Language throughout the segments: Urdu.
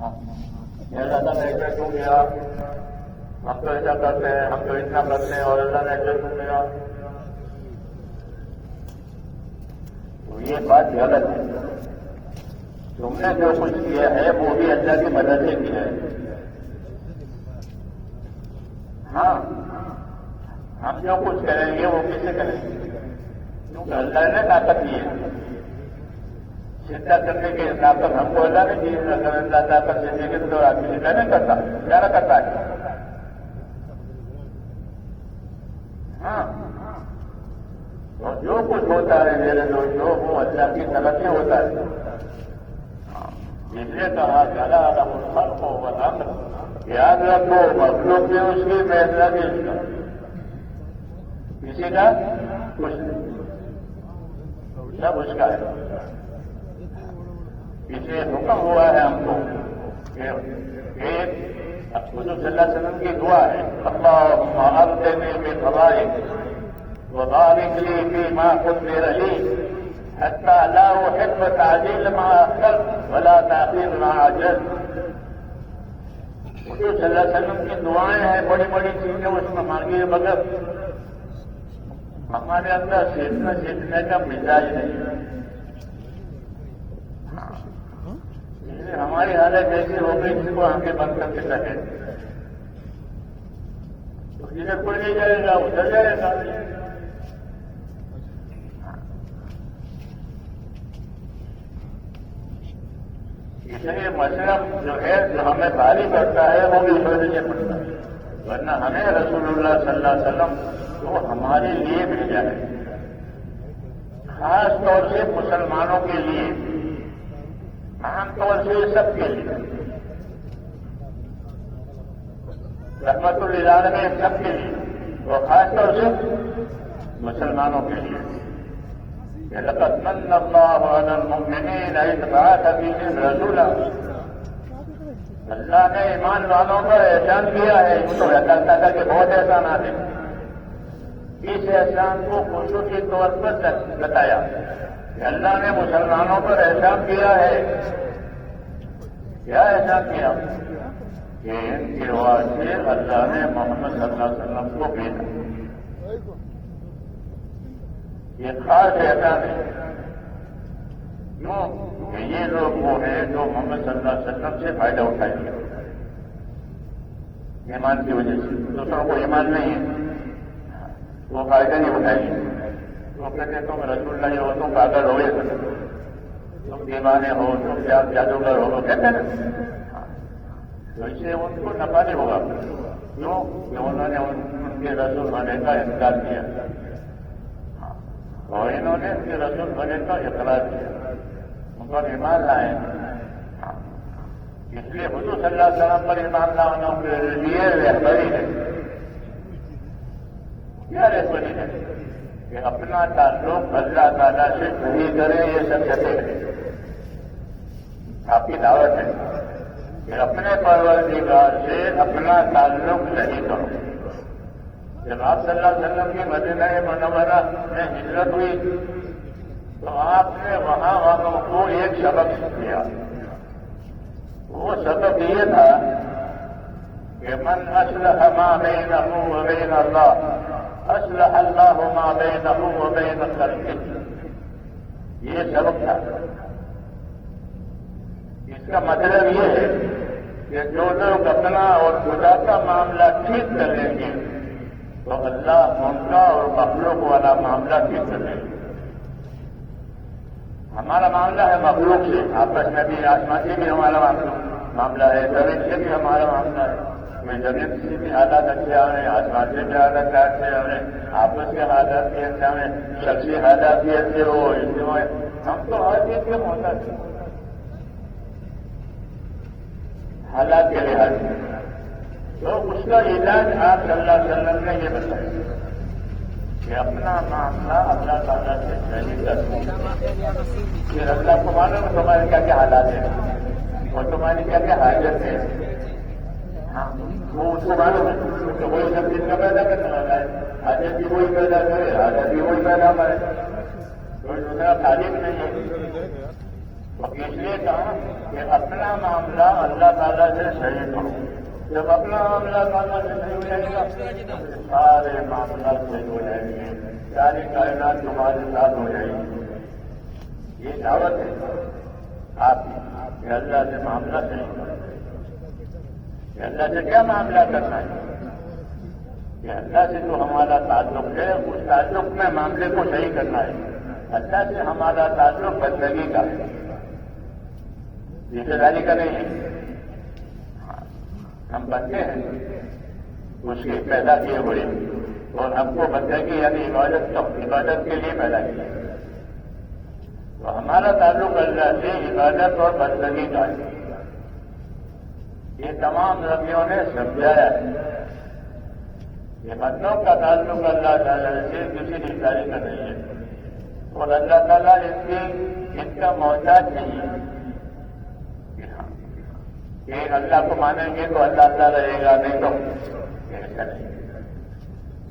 اللہ تعالیٰ نے ایسا کیوں کیا؟ ہم تو ایسا کرتے ہیں، ہم تو اتنا کرتے ہیں، اور اللہ نے ایسا کیوں کیا؟ تو یہ بات غلط ہے. تم نے جو کچھ کیا ہے وہ بھی اللہ کی مدد سے کیا ہے. ہاں، ہم جو کچھ کریں گے وہ کس سے کریں گے؟ کیونکہ اللہ نے طاقت دی ہے. چنتا کرنے کی طاقت ہم کو اللہ نے دی. اگر اللہ طاقت سے دے گی تو آدمی چنتا نہیں کرتا، کیا نہ کرتا ہے. ہاں، اور جو کچھ ہوتا ہے میرے دوستوں وہ اللہ کی طرف سے ہوتا ہے. اس لیے کہا زیادہ الخلق والامر، یاد رکھو مخلوق میں اس کی محنت اس کا کسی کا کچھ نہیں، سب اس کا ہے. اسے حکم ہوا ہے ہم کو کہ ایک حضور صلی اللہ علیہ وسلم کی دعا ہے، اللہم اغننی بفضلک وبارک لی فیما قدر لی حتی لا احب تعجیل ما اخرت ولا تاخیر ما عجلت. حضور صلی اللہ علیہ وسلم کی دعائیں ہیں، بڑی بڑی چیزیں اس میں مانگی ہے، مگر ہمارے اندر سیکھنے کا مزاج نہیں ہے. ہماری حالت ایسی ہو گئی جس کو آنکھیں بند کر کے رکھے تو جدھر کوئی نہیں جائے گا ادھر جائے گا. اس لیے مشرب جو ہے جو ہمیں بھاری پڑتا ہے وہ بھی سوچ سے پڑتا ہے، ورنہ ہمیں رسول اللہ صلی اللہ علیہ وسلم وہ ہمارے لیے بھیجا ہے، خاص طور سے مسلمانوں کے لیے، عام طور سے سب کے لیے، رحمت للعالمین سب کے لیے، اور خاص طور سے مسلمانوں کے لیے. لقد من اللہ علی المؤمنین اذ بعث فیہم رسولا. اللہ نے ایمان والوں پر احسان کیا ہے. تو اللہ تعالیٰ کے بہت احسانات ہیں. اس احسان کو خصوصی طور پر بتایا کہ اللہ نے مسلمانوں پر احسان کیا ہے. کیا احسان کیا؟ کہ ان کے واسطے اللہ نے محمد صلی اللہ علیہ وسلم کو بھیجا. یہ خاص احسان ہے. کیوں کہ یہ لوگ وہ ہیں جو محمد صلی اللہ علیہ وسلم سے فائدہ اٹھائیں گے ایمان کی وجہ سے. دوسروں کو ایمان نہیں ہے وہ فائدہ نہیں اٹھائیں گے. وہ کہتے ہیں تم رسول اللہ ہو، تم پاگل ہو، تم دیوانے ہو، تم جادوگر ہو، کہتے ہیں نا. تو اس سے ان کو نفع نہیں ہوگا. کیوں کہ انہوں نے ان کے رسول ہونے کا انکار کیا اور انہوں نے ان کے رسول ہونے کا اقرار کیا، ان پر ایمان لائے. اس لیے حضور صلی اللہ علیہ وسلم پر ایمان لانا کے لیے رہبری ہے. کیا رہبری ہے؟ کہ اپنا تعلق اللہ تعالیٰ سے نہیں کرے. یہ سب کہتے ہیں آپ کی دعوت ہے کہ اپنے پروردگار سے اپنا تعلق نہیں کرو. جب آپ صلی اللہ علیہ وسلم کی مدینہ منورہ میں ہجرت ہوئی تو آپ نے وہاں والوں کو ایک سبق دیا. وہ سبق یہ تھا کہ من اصلح ما بینہ وبین اللہ اصلح اللہ ما بینہ وبین خلقہ. یہ سبق تھا. اس کا مطلب یہ ہے کہ جو لوگ اپنا اور خدا کا معاملہ ٹھیک کر لیں گے تو اللہ ان کا اور مخلوق والا معاملہ ٹھیک کر لیں گے. ہمارا معاملہ ہے مخلوق سے، آپس میں بھی آسمان سے بھی ہمارا معاملہ ہے، زمین سے بھی ہمارا معاملہ ہے. میں زمین سے بھی حالات اچھے آ رہے ہیں، آسمان سے بھی حالات اچھے آ رہے ہیں، آپس کے حالات بھی اچھے آ رہے ہیں، شخصی حالات بھی اچھے ہو. ہم تو ہر چیز کے محتاج ہیں حالات کے لحاظ سے. تو اس کا علاج آپ صلی اللہ علیہ وسلم نے یہ بتایا کہ اپنا معاملہ اللہ تعالیٰ سے صحیح کرنا. پھر اللہ کو معلوم تمہارے کیا کیا حالات ہیں اور تمہاری کیا کیا حاجت ہے. وہ اس کو معلوم ہے کہ وہی سب چیز کا پیدا کرنے والا ہے. حاجت بھی وہی پیدا کرے، حاجت بھی وہی پیدا کرے، کوئی دوسرا خالق نہیں ہے. اس لیے کہا کہ اپنا معاملہ اللہ تعالیٰ سے صحیح کرو. جب اپنا معاملہ تعالیٰ سے صحیح ہو جائے گا سارے معاملات صحیح ہو جائیں گے, ساری کائنات تمہارے ساتھ ہو جائے گی. یہ دعوت ہے آپ کہ اللہ سے معاملہ صحیح کرو. کہ اللہ سے کیا معاملہ کرنا ہے؟ کہ اللہ سے جو ہمارا تعلق ہے اس تعلق میں معاملے کو صحیح کرنا ہے. اللہ سے ہمارا تعلق بندگی کا ہے, رشتے داری کا نہیں ہے. ہم بندے ہیں اس کے پیدا کیے ہوئے, اور ہم کو بندگی یعنی عبادت کے لیے پیدا کیا. تو ہمارا تعلق اللہ سے عبادت اور بندگی کا ہے. یہ تمام نبیوں نے سمجھایا ہے. یہ بندوں کا تعلق اللہ تعالیٰ سے کسی رشتے داری کا نہیں ہے, اور اللہ تعالیٰ ان کا محتاج نہیں ہے. کہ اللہ کو مانیں گے تو اللہ تعالیٰ رہے گا, نہیں تو ایسا نہیں.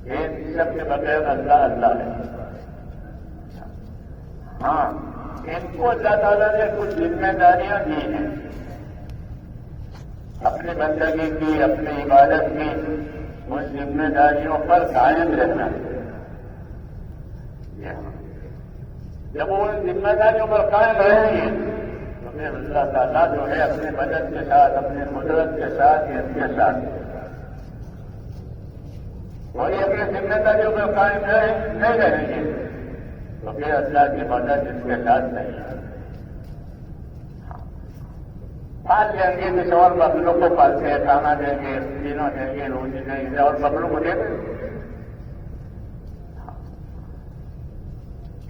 یہ سب کے بغیر اللہ اللہ ہے. ہاں, ان کو اللہ تعالیٰ نے کچھ ذمہ داریاں دی ہیں اپنی بندگی کی, اپنی عبادت کی. ان ذمہ داریوں پر قائم رہنا ہے. جب وہ ان ذمہ داریوں پر قائم رہیں گے تو پھر اللہ تعالیٰ جو ہے اپنے مدد کے ساتھ, اپنے قدرت کے ساتھ, ان کے ساتھ, وہی اپنے ذمہ داریوں پر قائم نہیں رہیں گے تو پھر اللہ کی مدد ان کے ساتھ نہیں ہے. پال لیں گے کسی اور بکروں کو پالتے ہیں, کھانا دیں گے, پینا دیں گے, روزی دیں گے, اور بکروں کو دیں گے.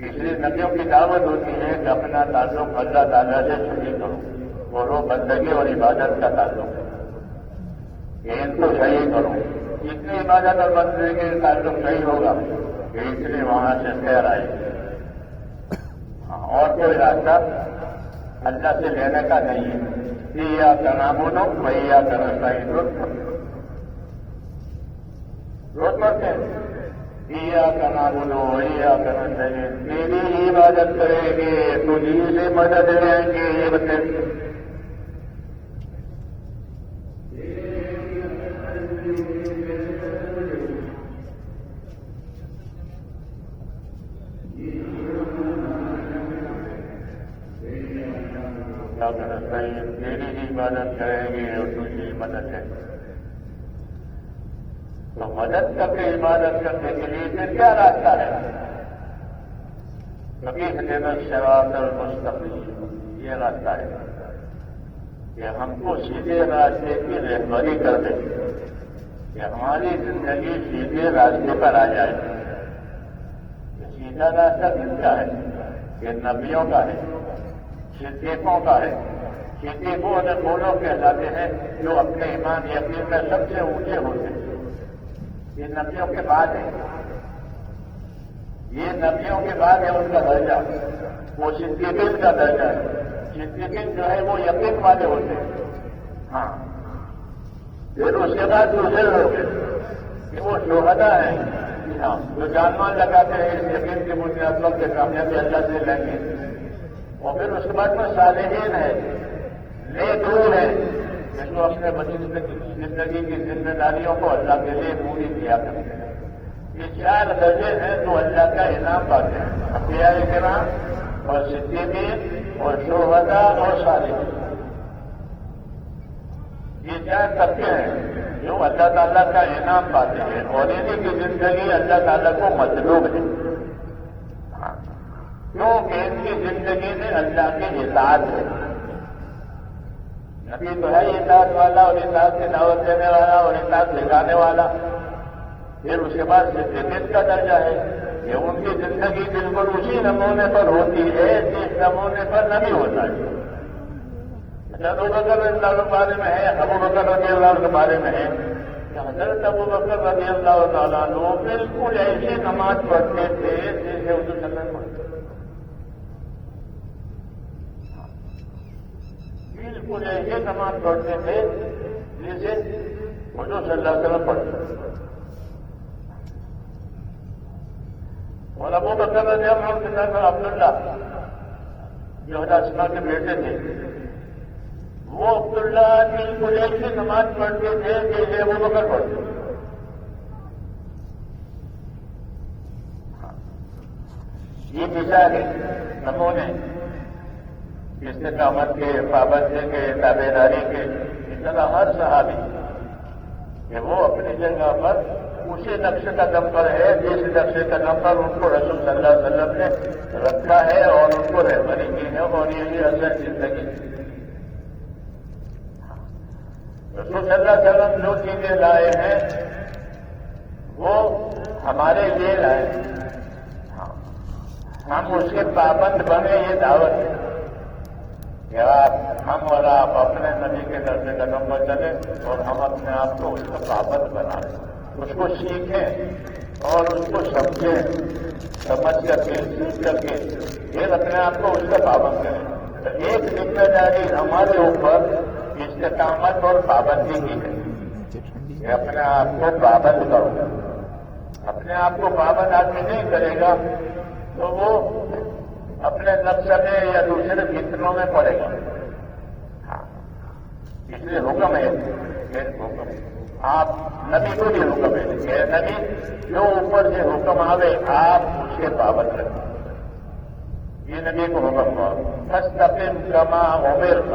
اس لیے نبیوں کی دعوت ہوتی ہے کہ اپنا تعلق اللہ تعالیٰ سے صحیح کرو, اور وہ بندگی اور عبادت کا تعلق ہے. کہ ان کو صحیح کرو. جتنی عبادت اور بندگی کا تعلق صحیح ہوگا کہ اس لیے وہاں سے خیر آئے گی. اور کوئی راستہ اللہ سے لینے کا نہیں ہے. ایاک نعبد و ایاک نستعین روز پڑھتے ہیں. ایاک نعبد و ایاک نستعین, تیری ہی عبادت کریں گے, تجھی سے مدد لیں گے. یہ بتائیں میری ہی عبادت کریں گے اور تجھے مدد ہے. تو مدد کر کے عبادت کرنے کے لیے پھر کیا راستہ ہے؟ اہدنا الصراط المستقیم, یہ راستہ ہے کہ ہم کو سیدھے راستے کی رہبری کر دے, کہ ہماری زندگی سیدھے راستے پر آ جائے. سیدھا راستہ کس کا ہے؟ یہ نبیوں کا ہے, صدیقوں کا ہے. صدیقوں وہ لوگ کہلاتے ہیں جو اپنے ایمان یقین میں سب سے اونچے ہوتے ہیں. یہ نبیوں کے بعد ہے, یہ نبیوں کے بعد ہے ان کا درجہ. وہ صدیقین کا درجہ ہے. صدیقین جو ہے وہ یقین والے ہوتے ہیں. ہاں, پھر اس کے بعد دوسرے لوگ ہیں کہ وہ شہداء ہیں. ہاں, جو جان مان لگاتے ہیں اس یقین کی بنیاد پر کہ کامیابی اللہ سے لیں گے. اور پھر اس کے بعد میں صالحین ہے, نیک روح ہے, جس کو اپنے زندگی کی ذمہ داریوں کو اللہ کے لیے پوری کیا کرتے ہیں. یہ چار درجے ہیں جو اللہ کا انعام پاتے ہیں, انبیاء کرام اور صدیقین اور شہداء اور صالحین. یہ چار طبقے ہیں جو اللہ تعالیٰ کا انعام پاتے ہیں, اور انہیں کی زندگی اللہ تعالیٰ کو مطلوب ہے. کیونکہ ان کی زندگی میں اللہ کی اطاعت ہے. نبی تو ہے اطاعت والا, اور اطاعت کی دعوت دینے والا, اور اطاعت سکھانے والا. پھر اس کے بعد صدیقین کا درجہ ہے کہ ان کی زندگی بالکل اسی نمونے پر ہوتی ہے جس نمونے پر نبی ہوتا ہے. ابو بکر رضی اللہ عنہ کے بارے میں ہے, ابو بکر رضی اللہ عنہ کے بارے میں ہے کہ حضرت ابو بکر رضی اللہ تعالیٰ عنہ بالکل ایسی نماز پڑھتے تھے جیسے حضور صلی اللہ علیہ وسلم بالکل ایسے نماز پڑھتے تھے جیسے حضور صلی اللہ علیہ وسلم پڑھتے تھے. اور ابو بکر رضی اللہ عنہ عبداللہ جو اسما کے بیٹے تھے وہ عبداللہ کی قریشی نماز پڑھتے تھے کہ ابو بکر پڑھتے تھے. یہ مثال ہے نمونے استقامت کے، پابندی کے، تابع داری کے. اس طرح ہر صحابی کہ وہ اپنی جگہ پر اسی نقش قدم پر ہے جس نقش قدم پر ان کو رسول صلی اللہ علیہ وسلم نے رکھا ہے اور ان کو رہبری کی ہے، اور یہی اصل زندگی. رسول صلی اللہ علیہ وسلم جو چیزیں لائے ہیں وہ ہمارے لیے لائے ہیں، ہم اس کے پابند بنے. یہ دعوت ہے کہ ہم اور آپ اپنے نبی کے نقش قدم پر چلیں اور ہم اپنے آپ کو اس کا پابند بنائیں، اس کو سیکھیں اور اس کو سمجھیں، سمجھ کر کے سیکھ کر کے پھر اپنے آپ کو اس کا پابند کریں. تو ایک ذمہ داری ہمارے اوپر استقامت اور پابندی کی ہے کہ اپنے آپ کو پابند کرو. اپنے آپ کو پابند آدمی نہیں کرے گا تو وہ اپنے نفس میں یا دوسرے فتنوں میں پڑے گا. اس لیے حکم ہے، حکم آپ نبی کو بھی حکم ہے کہ نبی جو اوپر سے حکم آوے آپ اس کے پابند رکھیں. یہ نبی کو حکم ہوا فاستقم کما امرت،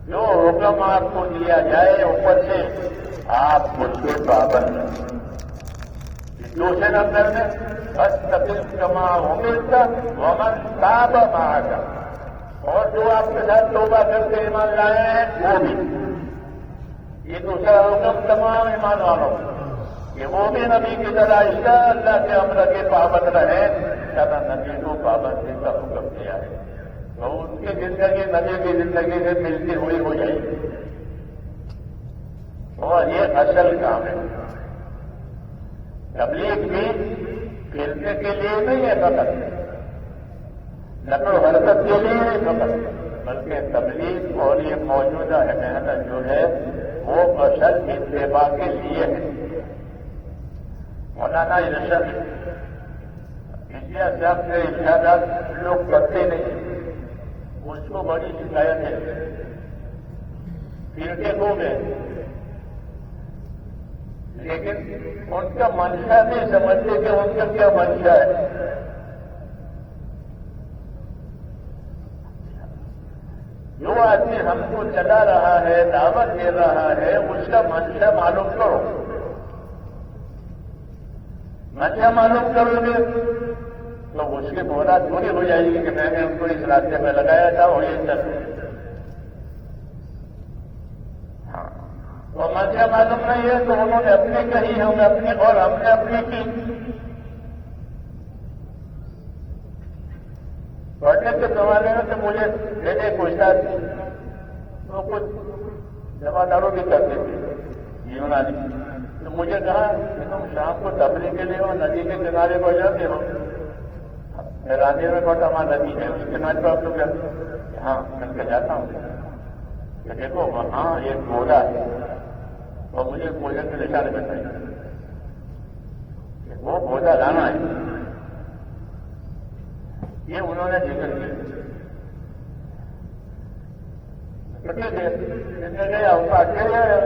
جو حکم آپ کو دیا جائے اوپر سے آپ اس کے پابند رکھیں. دوسرے نمبر میں فاستقم کما امرت ومن تاب معک، اور جو آپ کے ساتھ توبہ کر کے ایمان لائے ہیں وہ بھی. یہ دوسرا حکم تمام ایمان والوں کہ وہ بھی نبی کی طرح اللہ کے امر کے پابند رہے. طرح نبی کو پابندی کا حکم دیا ہے تو ان کی زندگی نبی کی زندگی سے ملتی ہوئی ہو جائے گی. اور یہ اصل کام ہے. تبلیغ بھی کھیلنے کے لیے نہیں ہے فقط، نقل و حرکت کے لیے نہیں فقط، بلکہ تبلیغ اور یہ موجودہ محنت جو ہے وہ اصل اتباع کے لیے ہے. مولانا ارشد انڈیا صاحب کے ارشادات لوگ کرتے نہیں، اس کو بڑی شکایت ہے. فرقے ہو گئے لیکن ان کا منشا نہیں سمجھتے کہ ان کا کیا منشا ہے. جو آدمی ہم کو چلا رہا ہے، دعوت دے رہا ہے، اس کا منشا معلوم کرو. منشا معلوم کرو گے تو اس کی بولا تھوڑی ہو جائے گی کہ میں نے ان کو اس راستے میں لگایا تھا اور یہ چل. اور منشا معلوم نہیں ہے تو انہوں نے اپنی کہی، ہم نے اپنی اور ہم نے اپنی کی. پڑھنے کے زمانے میں تو مجھے دینے پوچھتا تو کچھ جمعداروں بھی کرتے تھے یونانی. تو مجھے کہا کہ تم شام کو تفریح کے لیے ہو، ندی کے کنارے پر جاتے ہو. رانی میں بہت ہمارا ندی ہے، اس کنارے پر آپ لوگ جاتے ہیں. ہاں میں کے جاتا ہوں. دیکھو وہاں ایک پودا ہے اور مجھے پودا کے نشانے بتائیے، وہ پودا لانا ہے. یہ انہوں نے ذکر کیا. گیا ان کا اکیلا ہے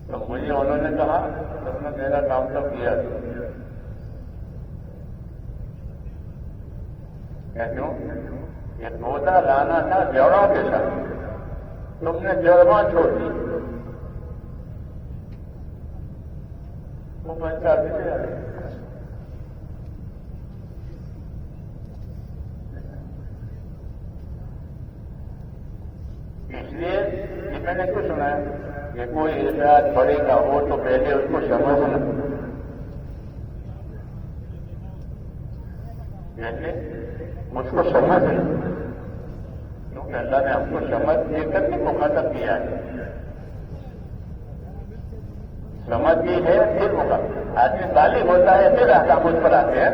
تو مجھے انہوں نے کہا تم نے میرا کام تو کیا. کیوں؟ یہ پودا لانا تھا جڑوں کے ساتھ، تم نے جڑواں چھوڑ دی. وہ بچہ اس لیے میں نے کچھ سنا ہے کہ کوئی ارشاد پڑے گا وہ تو پہلے اس کو سمجھنا، مجھ کو سمجھ ہے کیونکہ اللہ نے ہم کو سمجھ دے کر کے مخاطب کیا ہے. سمجھ بھی ہے پھر آدمی بالغ ہوتا ہے پھر احکام اس پر آتے ہیں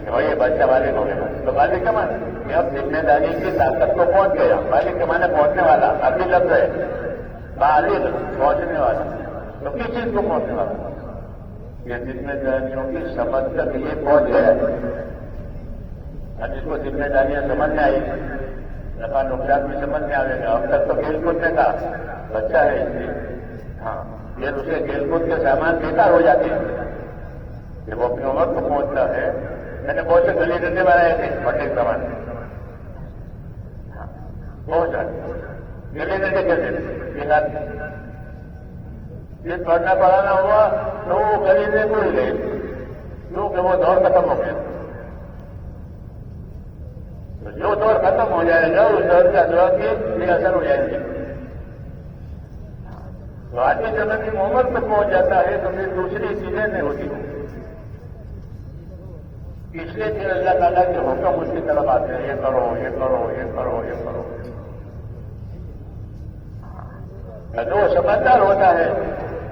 کہ بھائی یہ بچہ بالغ ہو گیا تو بالغ کا مانے کہ اب ذمہ داری کی طاقت کو پہنچ گیا. بالغ کے مانے پہنچنے والا، ابھی لفظ ہے بالغ پہنچنے والا. تو کس چیز کو پہنچنے والا؟ یہ ذمہ داریوں کی سمجھ تک یہ پہنچ گیا ہے. اب اس کو ذمہ داریاں سمجھ میں آئی گی، نفع نقصان بھی سمجھ میں آئے گا۔ اب تک تو کھیل کود میں تھا، بچہ ہے اس لیے ہاں پھر اسے کھیل کود کے سامان بیکار ہو جاتے ہیں جب وہ اپنے عمر کو پہنچتا ہے۔ میں نے بہت سے گلی ڈنڈے بنائے تھے بڑے سامان بہت سارے گلی ڈنڈے کیسے پھر پڑھنا پڑھانا ہوا تو وہ گلی سے بھول گئے کیونکہ وہ دور ختم ہو گیا۔ جو دور ختم ہو جائے گا اس دور کا دور کی اثر ہو جائے گی۔ تو آدمی جب اپنی عمر تک پہنچ جاتا ہے تو پھر دوسری چیزیں نہیں ہوتی ہیں، اس لیے پھر اللہ تعالیٰ کے حکم اس کی طرف آتے ہیں، یہ کرو یہ کرو یہ کرو یہ کرو۔ جو سمجھدار ہوتا ہے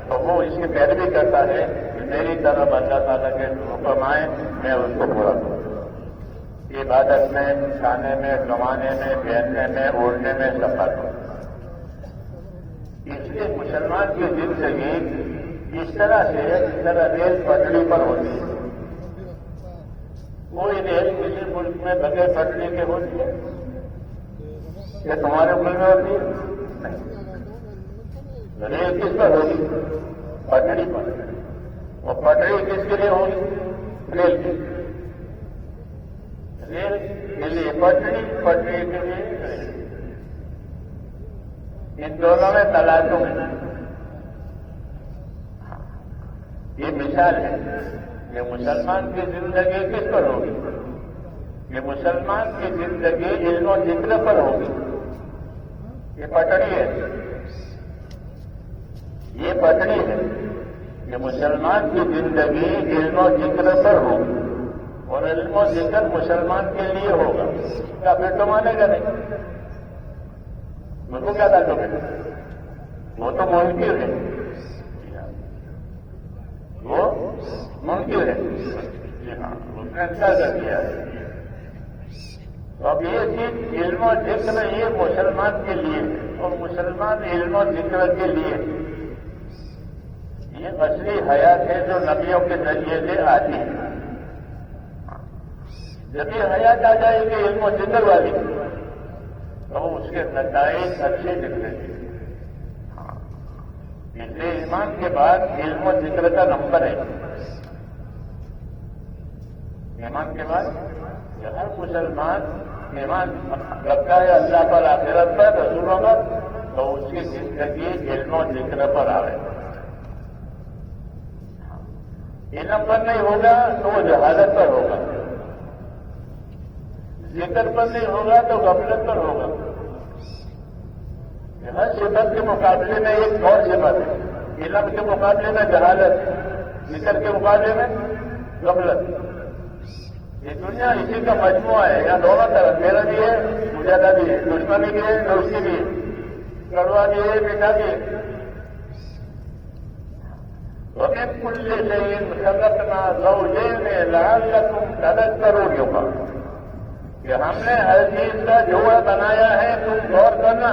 تو وہ اس کی پیروی کرتا ہے کہ میری طرف اللہ تعالیٰ کے حکم آئے میں اس کو پورا کروں، عبادت میں، کھانے میں، کمانے میں، پہننے میں، اوڑھنے میں سفا کروں۔ اس لیے مسلمان کی زندگی اس طرح سے جس طرح ریل پٹری پر ہوتی ہے۔ کوئی ریل کسی ملک میں بغیر پٹری کے ہوتی ہے یا تمہارے ملک میں ہوتی ہے؟ نہیں۔ ریل کس پر ہوگی؟ پٹری پر۔ وہ پٹری کس کے لیے ہوگی؟ ریل کے ریل کے لیے پٹری، پٹری کے لیے ریل۔ ان دونوں میں تلازم ہے۔ یہ مثال ہے کہ مسلمان کی زندگی کس پر ہوگی؟ یہ مسلمان کی زندگی علم و ذکر پر ہوگی۔ یہ پٹڑی ہے، یہ پٹڑی ہے کہ مسلمان کی زندگی علم و ذکر پر ہوگی، اور علم و ذکر مسلمان کے لیے ہوگا۔ کیا پھر تو مانے گا نہیں؟ مجھ کو کیا تعلق ہے؟ وہ تو منکر ہے، وہ منکر ہے۔ جی ہاں، اس نے انکار کر دیا ہے۔ تو اب یہ چیز علم و ذکر یہ مسلمان کے لیے ہے، اور مسلمان علم و ذکر کے لیے یہ اصلی حیات ہے جو نبیوں کے ذریعے سے آتی ہے۔ جب یہ حیات آ جائے گی علم و ذکر والی تو اس کے نتائج اچھے نکلیں گے۔ اس لیے ایمان کے بعد علم و ذکر کا نمبر ہے۔ ایمان کے بعد ہر مسلمان ایمان رکھتا ہے اللہ پر، آخرت پر، رسولوں پر، تو اس کی زندگی علم و ذکر پر آئے۔ علم پر نہیں ہوگا تو وہ جہالت پر ہوگا، ذکر پر نہیں ہوگا تو غفلت پر ہوگا۔ ہر صفت کے مقابلے میں ایک اور صفت ہے، علم کے مقابلے میں جہالت ہے، ذکر کے مقابلے میں غفلت۔ یہ دنیا اسی کا مجموعہ ہے، یہاں دونوں طرف، میرا بھی ہے، مجاہدہ بھی ہے، دشمنی بھی ہے، دوستی بھی ہے، کڑوا بھی ہے، میٹھا بھی ہے۔ وَمِن كُلِّ شَيْءٍ خَلَقْنَا زَوْجَيْنِ لَعَلَّكُمْ تَذَكَّرُونَ کہ ہم نے ہر چیز کا جوڑا بنایا ہے، تم غور کرنا۔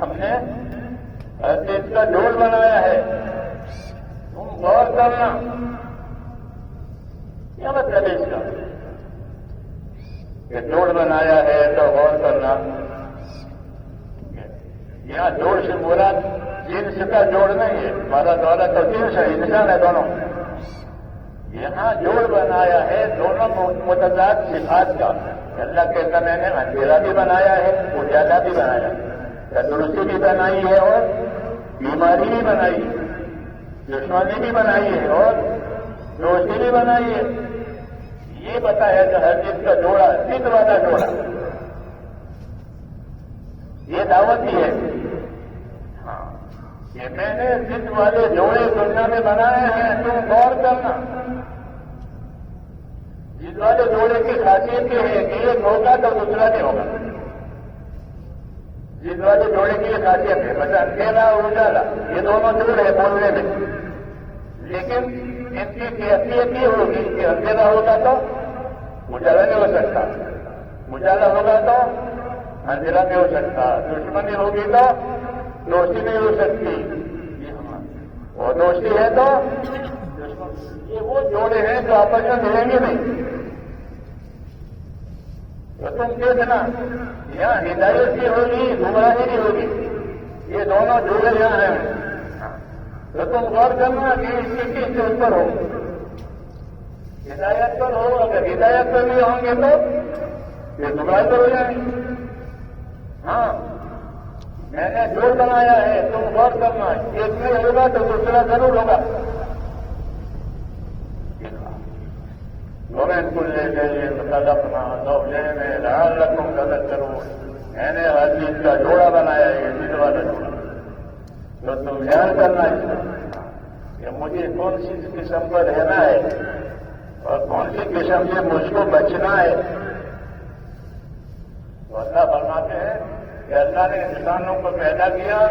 ہم نے ہر چیز کا جوڑ بنایا ہے، تم غور کرنا۔ کیا مطلب ہے اس کا کہ جوڑ بنایا ہے تو غور کرنا؟ یہاں جوڑ سے مراد جنس کا جوڑ نہیں ہے، ہمارا دولت تو جنس ہے، انسان ہے دونوں۔ یہاں جوڑ بنایا ہے دونوں متضاد صفات کا۔ اللہ کہتا میں نے اندھیرا بھی بنایا ہے، اجالا بھی بنایا ہے، تندرستی بھی بنائی ہے اور بیماری بھی بنائی ہے، دشمنی بھی بنائی ہے اور دوستی بھی بنائی ہے۔ یہ بتایا کہ ہر چیز کا جوڑا، ضد والا جوڑا، یہ دعوت ہی ہے۔ ہاں، یہ میں نے ضد والے جوڑے دنیا میں بنائے ہیں، تم غور کرنا۔ ضد والے جوڑے کی خاصیت یہ ہے کہ ایک ہوگا تو دوسرا نہیں ہوگا۔ ضد والے جوڑے کی یہ خاصیت ہے، بس اندھیرا اور اجالا یہ دونوں جوڑ ہے بولنے میں، لیکن ان کی کیفیت یہ ہوگی کہ اندھیرا ہوگا تو اجالا نہیں ہو سکتا، اجالا ہوگا تو اندھیرا نہیں ہو سکتا، دشمنی ہوگی تو دوستی نہیں ہو سکتی، اور دوستی ہے تو یہ وہ جوڑے ہیں جو آپس میں ملیں گے نہیں. تو تم دیکھنا یہاں ہدایت بھی ہوگی گمراہی بھی ہوگی. یہ دونوں جوڑے یہاں ہیں. تو تم غور کرنا کہ اس کی کس سے اوپر ہو. ہدایت پر ہو. اگر ہدایت پر نہیں ہوں گے تو یہ گمراہی پر ہو جائیں گے. ہاں میں نے جو بنایا ہے تم غور کرنا. ایک نہیں ہوگا تو دوسرا ضرور ہوگا. ومن كل شيء خلقنا زوجين لعلكم تذكرون. میں نے ہر چیز کا جوڑا بنایا ہے. چیز والا جوڑا تو تم خیال کرنا کہ مجھے کون سی قسم پر رہنا ہے اور کون سی قسم سے مجھ کو بچنا ہے. تو اللہ فرماتے ہیں کہ اللہ نے انسانوں کو پیدا کیا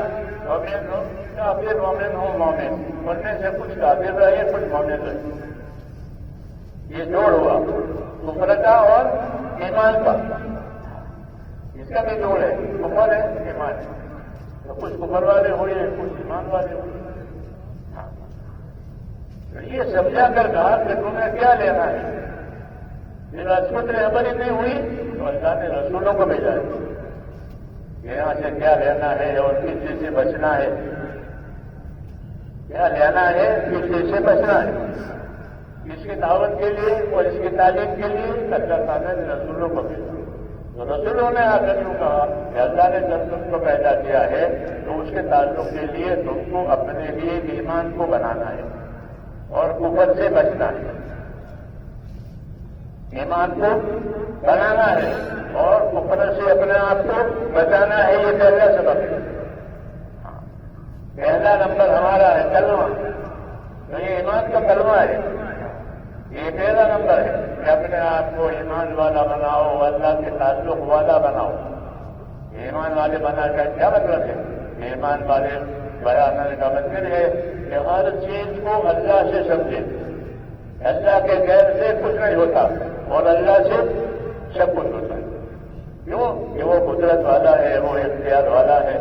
مومن کافر مومن ہوں مومن. ان میں سے کچھ کافر رہے کچھ مومن رہے. یہ جوڑ ہوا کفر کا اور ایمان کا. اس کا بھی جوڑ ہے. کفر ہے ایمان ہے. تو کچھ کفر والے ہوئے کچھ ایمان والے ہوئے. یہ سمجھا کر کہا کہ تمہیں کیا لینا ہے. یہ رسول رہبر ہی نہیں ہوئی تو اللہ نے رسولوں کو بھیجا ہے. یہاں سے کیا لینا ہے اور کس چیز سے بچنا ہے. کیا لینا ہے کس چیز سے بچنا ہے. اس کی دعوت کے لیے اور اس کی تعلیم کے لیے اللہ تعالیٰ نے رسولوں کو بھیجا. تو رسولوں نے آ کر یوں کہا کہ اللہ نے جب تم کو پیدا کیا ہے تو اس کے تعلق کے لیے تم کو اپنے لیے ایمان کو بنانا ہے اور کفر سے بچنا ہے. ایمان کو بنانا ہے اور کفر سے اپنے آپ کو بچانا ہے. یہ پہلا سبب ہے. پہلا نمبر ہمارا ہے کلمہ. تو یہ ایمان کا کلمہ ہے. یہ پہلا نمبر ہے کہ اپنے آپ کو ایمان والا بناؤ. اللہ کے تعلق والا بناؤ. ایمان والے بنا کا کیا مطلب ہے. ایمان والے بیان کا مطلب ہے کہ ہر چیز کو اللہ سے سمجھے. اللہ کے غیر سے کچھ نہیں ہوتا اور اللہ سے سب کچھ ہوتا ہے. کیوں کہ وہ قدرت والا ہے, وہ اختیار والا ہے.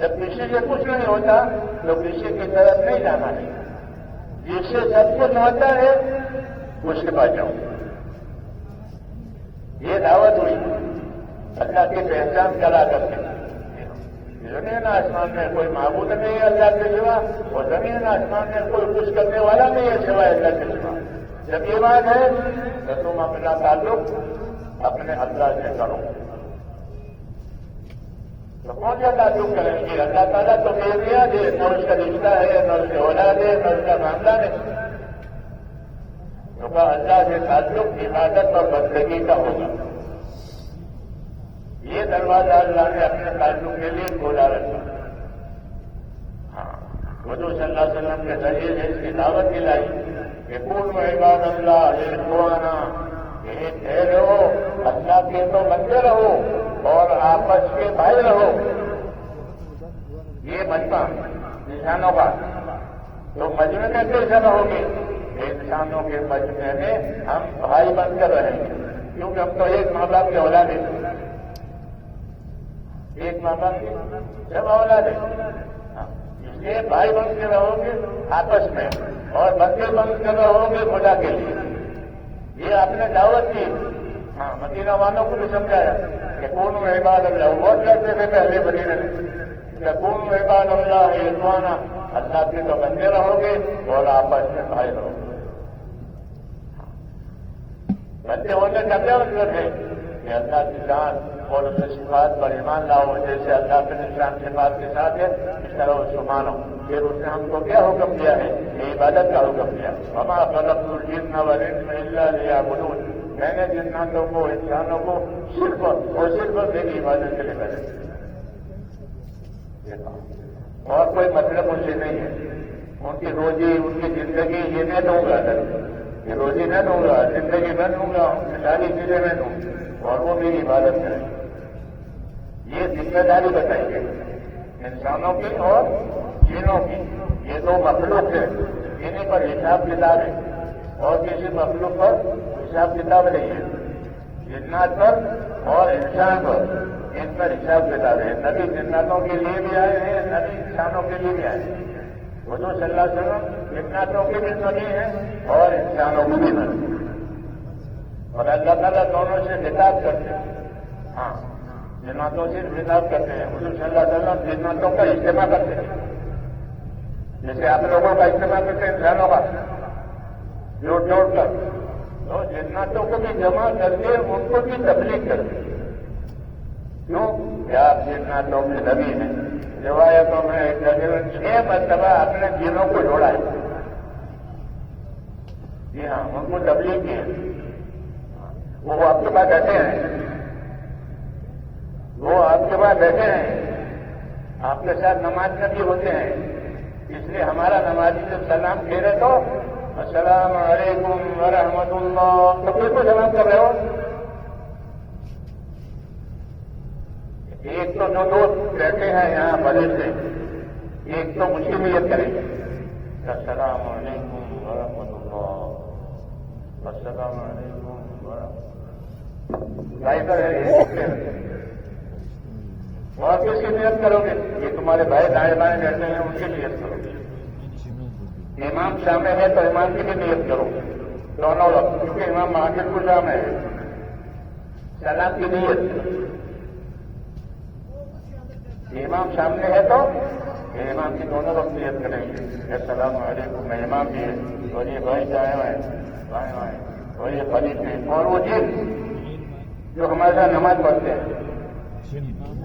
جب کسی سے کچھ نہیں ہوتا تو کسی کی طرف نہیں جانا ہے. جس سے سب کچھ ہوتا ہے اس کے پاس جاؤ. یہ دعوت ہوئی اللہ کی پہچان کرا کرتے. زمین آسمان میں کوئی معبود نہیں ہے اللہ کے سوا اور زمین آسمان میں کوئی کچھ کرنے والا نہیں ہے سوائے اللہ کے سوا. جب یہ بات ہے تو تم اپنا تعلق اپنے اللہ سے کرو. تو کون سا تعلق کریں گے. اللہ تعالیٰ تو کہہ دیا دے نہ اس کا رشتہ ہے نہ اس کے اولاد ہے نہ اس کا معاملہ ہے. تو اللہ سے تعلق عبادت اور بندگی کا ہوگا. یہ دروازہ اللہ نے اپنے تعلق کے لیے کھولا رکھا. حضور صلی اللہ علیہ وسلم کے ذریعے سے اس کی دعوت دلائی کہ کونوا عباد اللہ اخوانا. یہ ٹھہرے ہو اللہ کے تو بندے رہو اور آپس کے بھائی رہو. یہ مجمع انسانوں کا. تو مجمع میں کیسے رہو گے. انسانوں کے مجمع میں ہم بھائی بن کر رہیں گے کیونکہ ہم تو ایک ماں باپ کے اولاد ہیں. ایک ماں باپ کی سب اولاد ہے. اس لیے بھائی بن کے رہو گے آپس میں اور بندے بن کر رہو گے خدا کے لیے. یہ آپ نے دعوت کی. مدینہ والوں کو بھی سمجھایا کہ کون عباد اللہ. بہت کرتے تھے پہلے مدینہ میں کہ کون عباد اللہ اخوانا. اللہ کے تو بندے رہو گے اور آپس میں بھائی رہو گے. بندے ہونے کا کیا مطلب ہے کہ اللہ کی جان اور اس صفات پر ایمان لاؤ. جیسے اللہ کے نشان صفات کے ساتھ ہے اس طرح اس کو مانو. پھر اس نے ہم کو کیا حکم دیا ہے. یہ عبادت کا حکم دیا. وما خلقت الجن والانس الا لیعبدون. میں نے جناتوں کو انسانوں کو صرف اور صرف میری عبادت کے لیے کرے. اور کوئی مطلب ان سے نہیں ہے. ان کی روزی ان کی زندگی یہ میں دوں گا. یہ روزی نہ دوں گا, زندگی نہ دوں گا, ان کی ساری چیزیں میں دوں اور وہ میری عبادت کریں. یہ ذمہ داری بتائی گئی انسانوں کی اور جنوں کی. یہ دو مخلوق ہیں انہیں پر حساب کتاب ہے اور کسی مخلوق پر حساب کتاب نہیں ہے. جنات پر اور انسان پر ان پر حساب کتاب ہے. نبی جناتوں کے لیے بھی آئے ہیں, نبی انسانوں کے لیے بھی آئے ہیں. حضور صلی اللہ علیہ وسلم جناتوں کی بھی نبی ہیں اور انسانوں کی بھی نبی، اور اللہ تعالیٰ دونوں سے خطاب کرتے ہیں. ہاں، جناتوں سے خطاب کرتے ہیں. حضور صلی اللہ علیہ وسلم جناتوں کا اجتماع کرتے ہیں، جیسے آپ لوگوں کا اجتماع کرتے ہیں انسانوں کا جوڑ کر، تو جناتوں کو بھی جمع کر کے ان کو بھی تبلیغ کرتے ہیں. کیوں کہ آپ جناتوں کے نبی ہیں. روایتوں میں تقریباً 6 مرتبہ اپنے جنوں کو جوڑا ہے. جی ہاں، ان کو تبلیغ کی ہے. وہ آپ کے پاس بیٹھے ہیں، وہ آپ کے پاس بیٹھے ہیں، آپ کے ساتھ نماز میں بھی ہوتے ہیں. اس لیے ہمارا نمازی جب سلام پھیرے تو السلام علیکم ورحمۃ اللہ، تو کس کو سلام کر رہے ہو؟ ایک تو جو دوست بیٹھے ہیں یہاں بڑے سے، ایک تو مجھ کی نیت کریں گے السلام علیکم ورحمۃ اللہ، السلام علیکم ورحمۃ اللہ. اور کس کی نیت کرو گے؟ یہ تمہارے بھائی دائیں بائیں بیٹھے ہیں، ان کی نیت کرو گے. امام سامنے ہے تو امام کی بھی نیت کرو دونوں وقت، کیونکہ امام مہاجر کو جام ہے. سلام کی نیت، امام سامنے ہے تو امام کی دونوں وقت نیت کریں گے السلام علیکم. میں امام بھی ہے اور یہ بھائی دائیں بائیں بائیں بائیں اور یہ خلیف ہیں اور وہ جن جو ہمارے ساتھ نماز پڑھتے ہیں.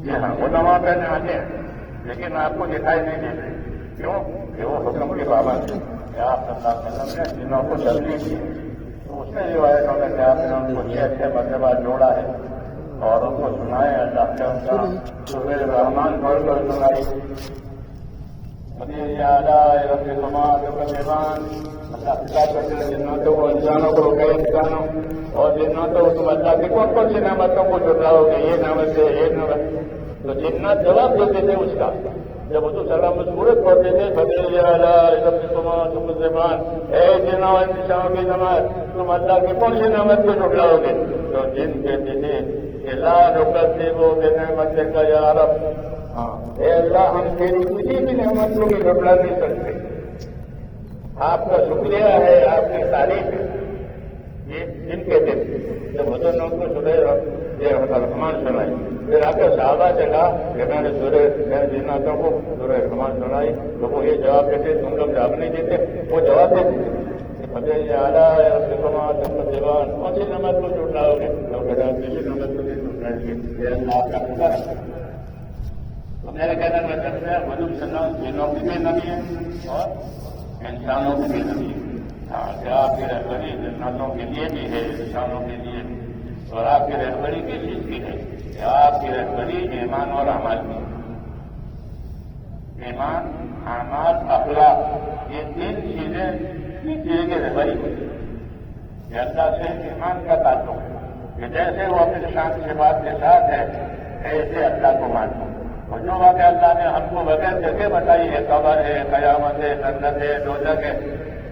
جی ہاں، وہ نماز پڑھنے آتے ہیں لیکن آپ کو دکھائی نہیں دیتے. کیوں کہ وہ حکم کے پابند ہیں کہ آپ صلی اللہ علیہ وسلم نے جنوں کو تبلیغ کی. تو اس میں روایت ہوتا ہے کہ آپ نے ان کو 6 مرتبہ جوڑا ہے اور ان کو سنائے. اللہ کے ان کا سورہ رحمان پڑھ کر سنائی. جناتوں کو انسانوں کو کئی انسانوں اور جناتوں کو تم اللہ کی کون کون سی نعمتوں کو جھٹلاؤ گے؟ یہ نعمت ہے، یہ نعمت. تو جنات جواب دیتے تھے اس کا. جب حضور صلی اللہ علیہ وسلم سورت پڑھتے تھے اے جنوں انسانوں کی نماز، تم اللہ کی کون سی نعمت کو جھٹلاؤ گے؟ تو جن کہتے تھے کہ لا نکذب بنعمتک یا رب. ہاں، اے اللہ ہم تیری کسی بھی نعمت کو بھی جھٹلا نہیں سکتے. آپ کا شکریہ ہے، آپ کی تعریف ہے. یہ جن کہتے تھے. جب حضور نے ان کو رحمان سنائی، پھر آپ کے صحابہ سے کہا کہ میں نے جناتوں کو سورہ رحمان سنائی تو وہ یہ جواب دیتے. تم لوگ جواب نہیں دیتے، وہ جواب دیتے. کون سی نمبر کو جھٹلاؤ گے؟ کسی نمبر کو نہیں جھٹلائیں گے. میرے کہنے میں حضور صلی اللہ علیہ وسلم جنوں کی بھی نبی ہے اور انسانوں کی بھی نبی ہے. ہاں، کہ آپ کی رہبری جناتوں کے لیے بھی ہے، انسانوں کے لیے. اور آپ کی رہبری کس چیز کی ہے؟ کہ آپ کی رہبری ایمان اور اعمال کی. ایمان، اعمال، اخلاق، یہ 3 چیزیں کی رہبری ہوتی ہے. کہ اللہ سے ایمان کا تعلق ہے کہ جیسے وہ اپنی شان سے بات کے ساتھ ہے ایسے اللہ کو مانو. اور جو باتیں اللہ نے ہم کو بغیر جگہ بتائی ہے، قبر ہے، قیامت ہے، جنت ہے، دوزخ ہے،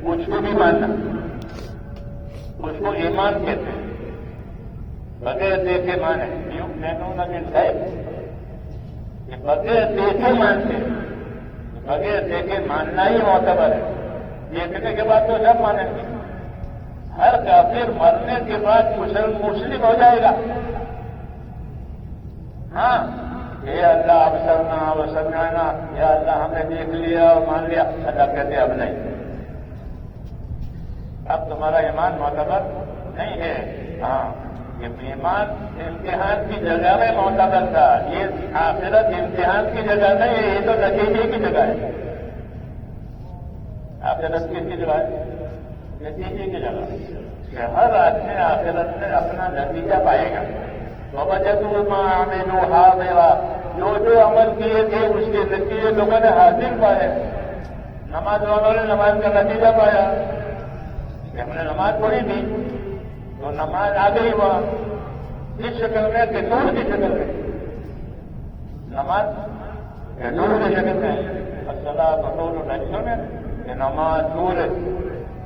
اس کو بھی ماننا. اس کو ایمان کہتے ہیں. بغیر دیکھے مانے بغیر دیکھے مانتے، بغیر دیکھے ماننا ہی معتبر ہے. دیکھنے کے بعد تو سب مانیں گے. ہر کافر مرنے کے بعد مسلم ہو جائے گا. ہاں، اے اللہ ابصرنا وسمعنا، یا اللہ ہم نے دیکھ لیا اور مان لیا. اللہ کہتے اب نہیں، اب تمہارا ایمان معتبر نہیں ہے. ہاں، یہ ایمان امتحان کی جگہ میں معتبر تھا. یہ آخرت امتحان کی جگہ نہیں ہے، یہ تو نتیجے کی جگہ ہے. آخرت کس کی جگہ ہے؟ نتیجے کی جگہ. کہ ہر آدمی آخرت میں اپنا نتیجہ پائے گا. وَوَجَدُوا مَا عَمِلُوا حَاضِرًا، جو عمل کیے تھے اس کے نتیجے لوگوں نے حاصل پائے. نماز والوں نے نماز کا نتیجہ پایا کہ ہم نے نماز پڑھی تھی تو نماز آ گئی وہاں اس شکل میں کہ نور کی شکل میں. نماز نور کی شکل میں الصلاۃ نور نہیں میں کہ نماز نور ہے.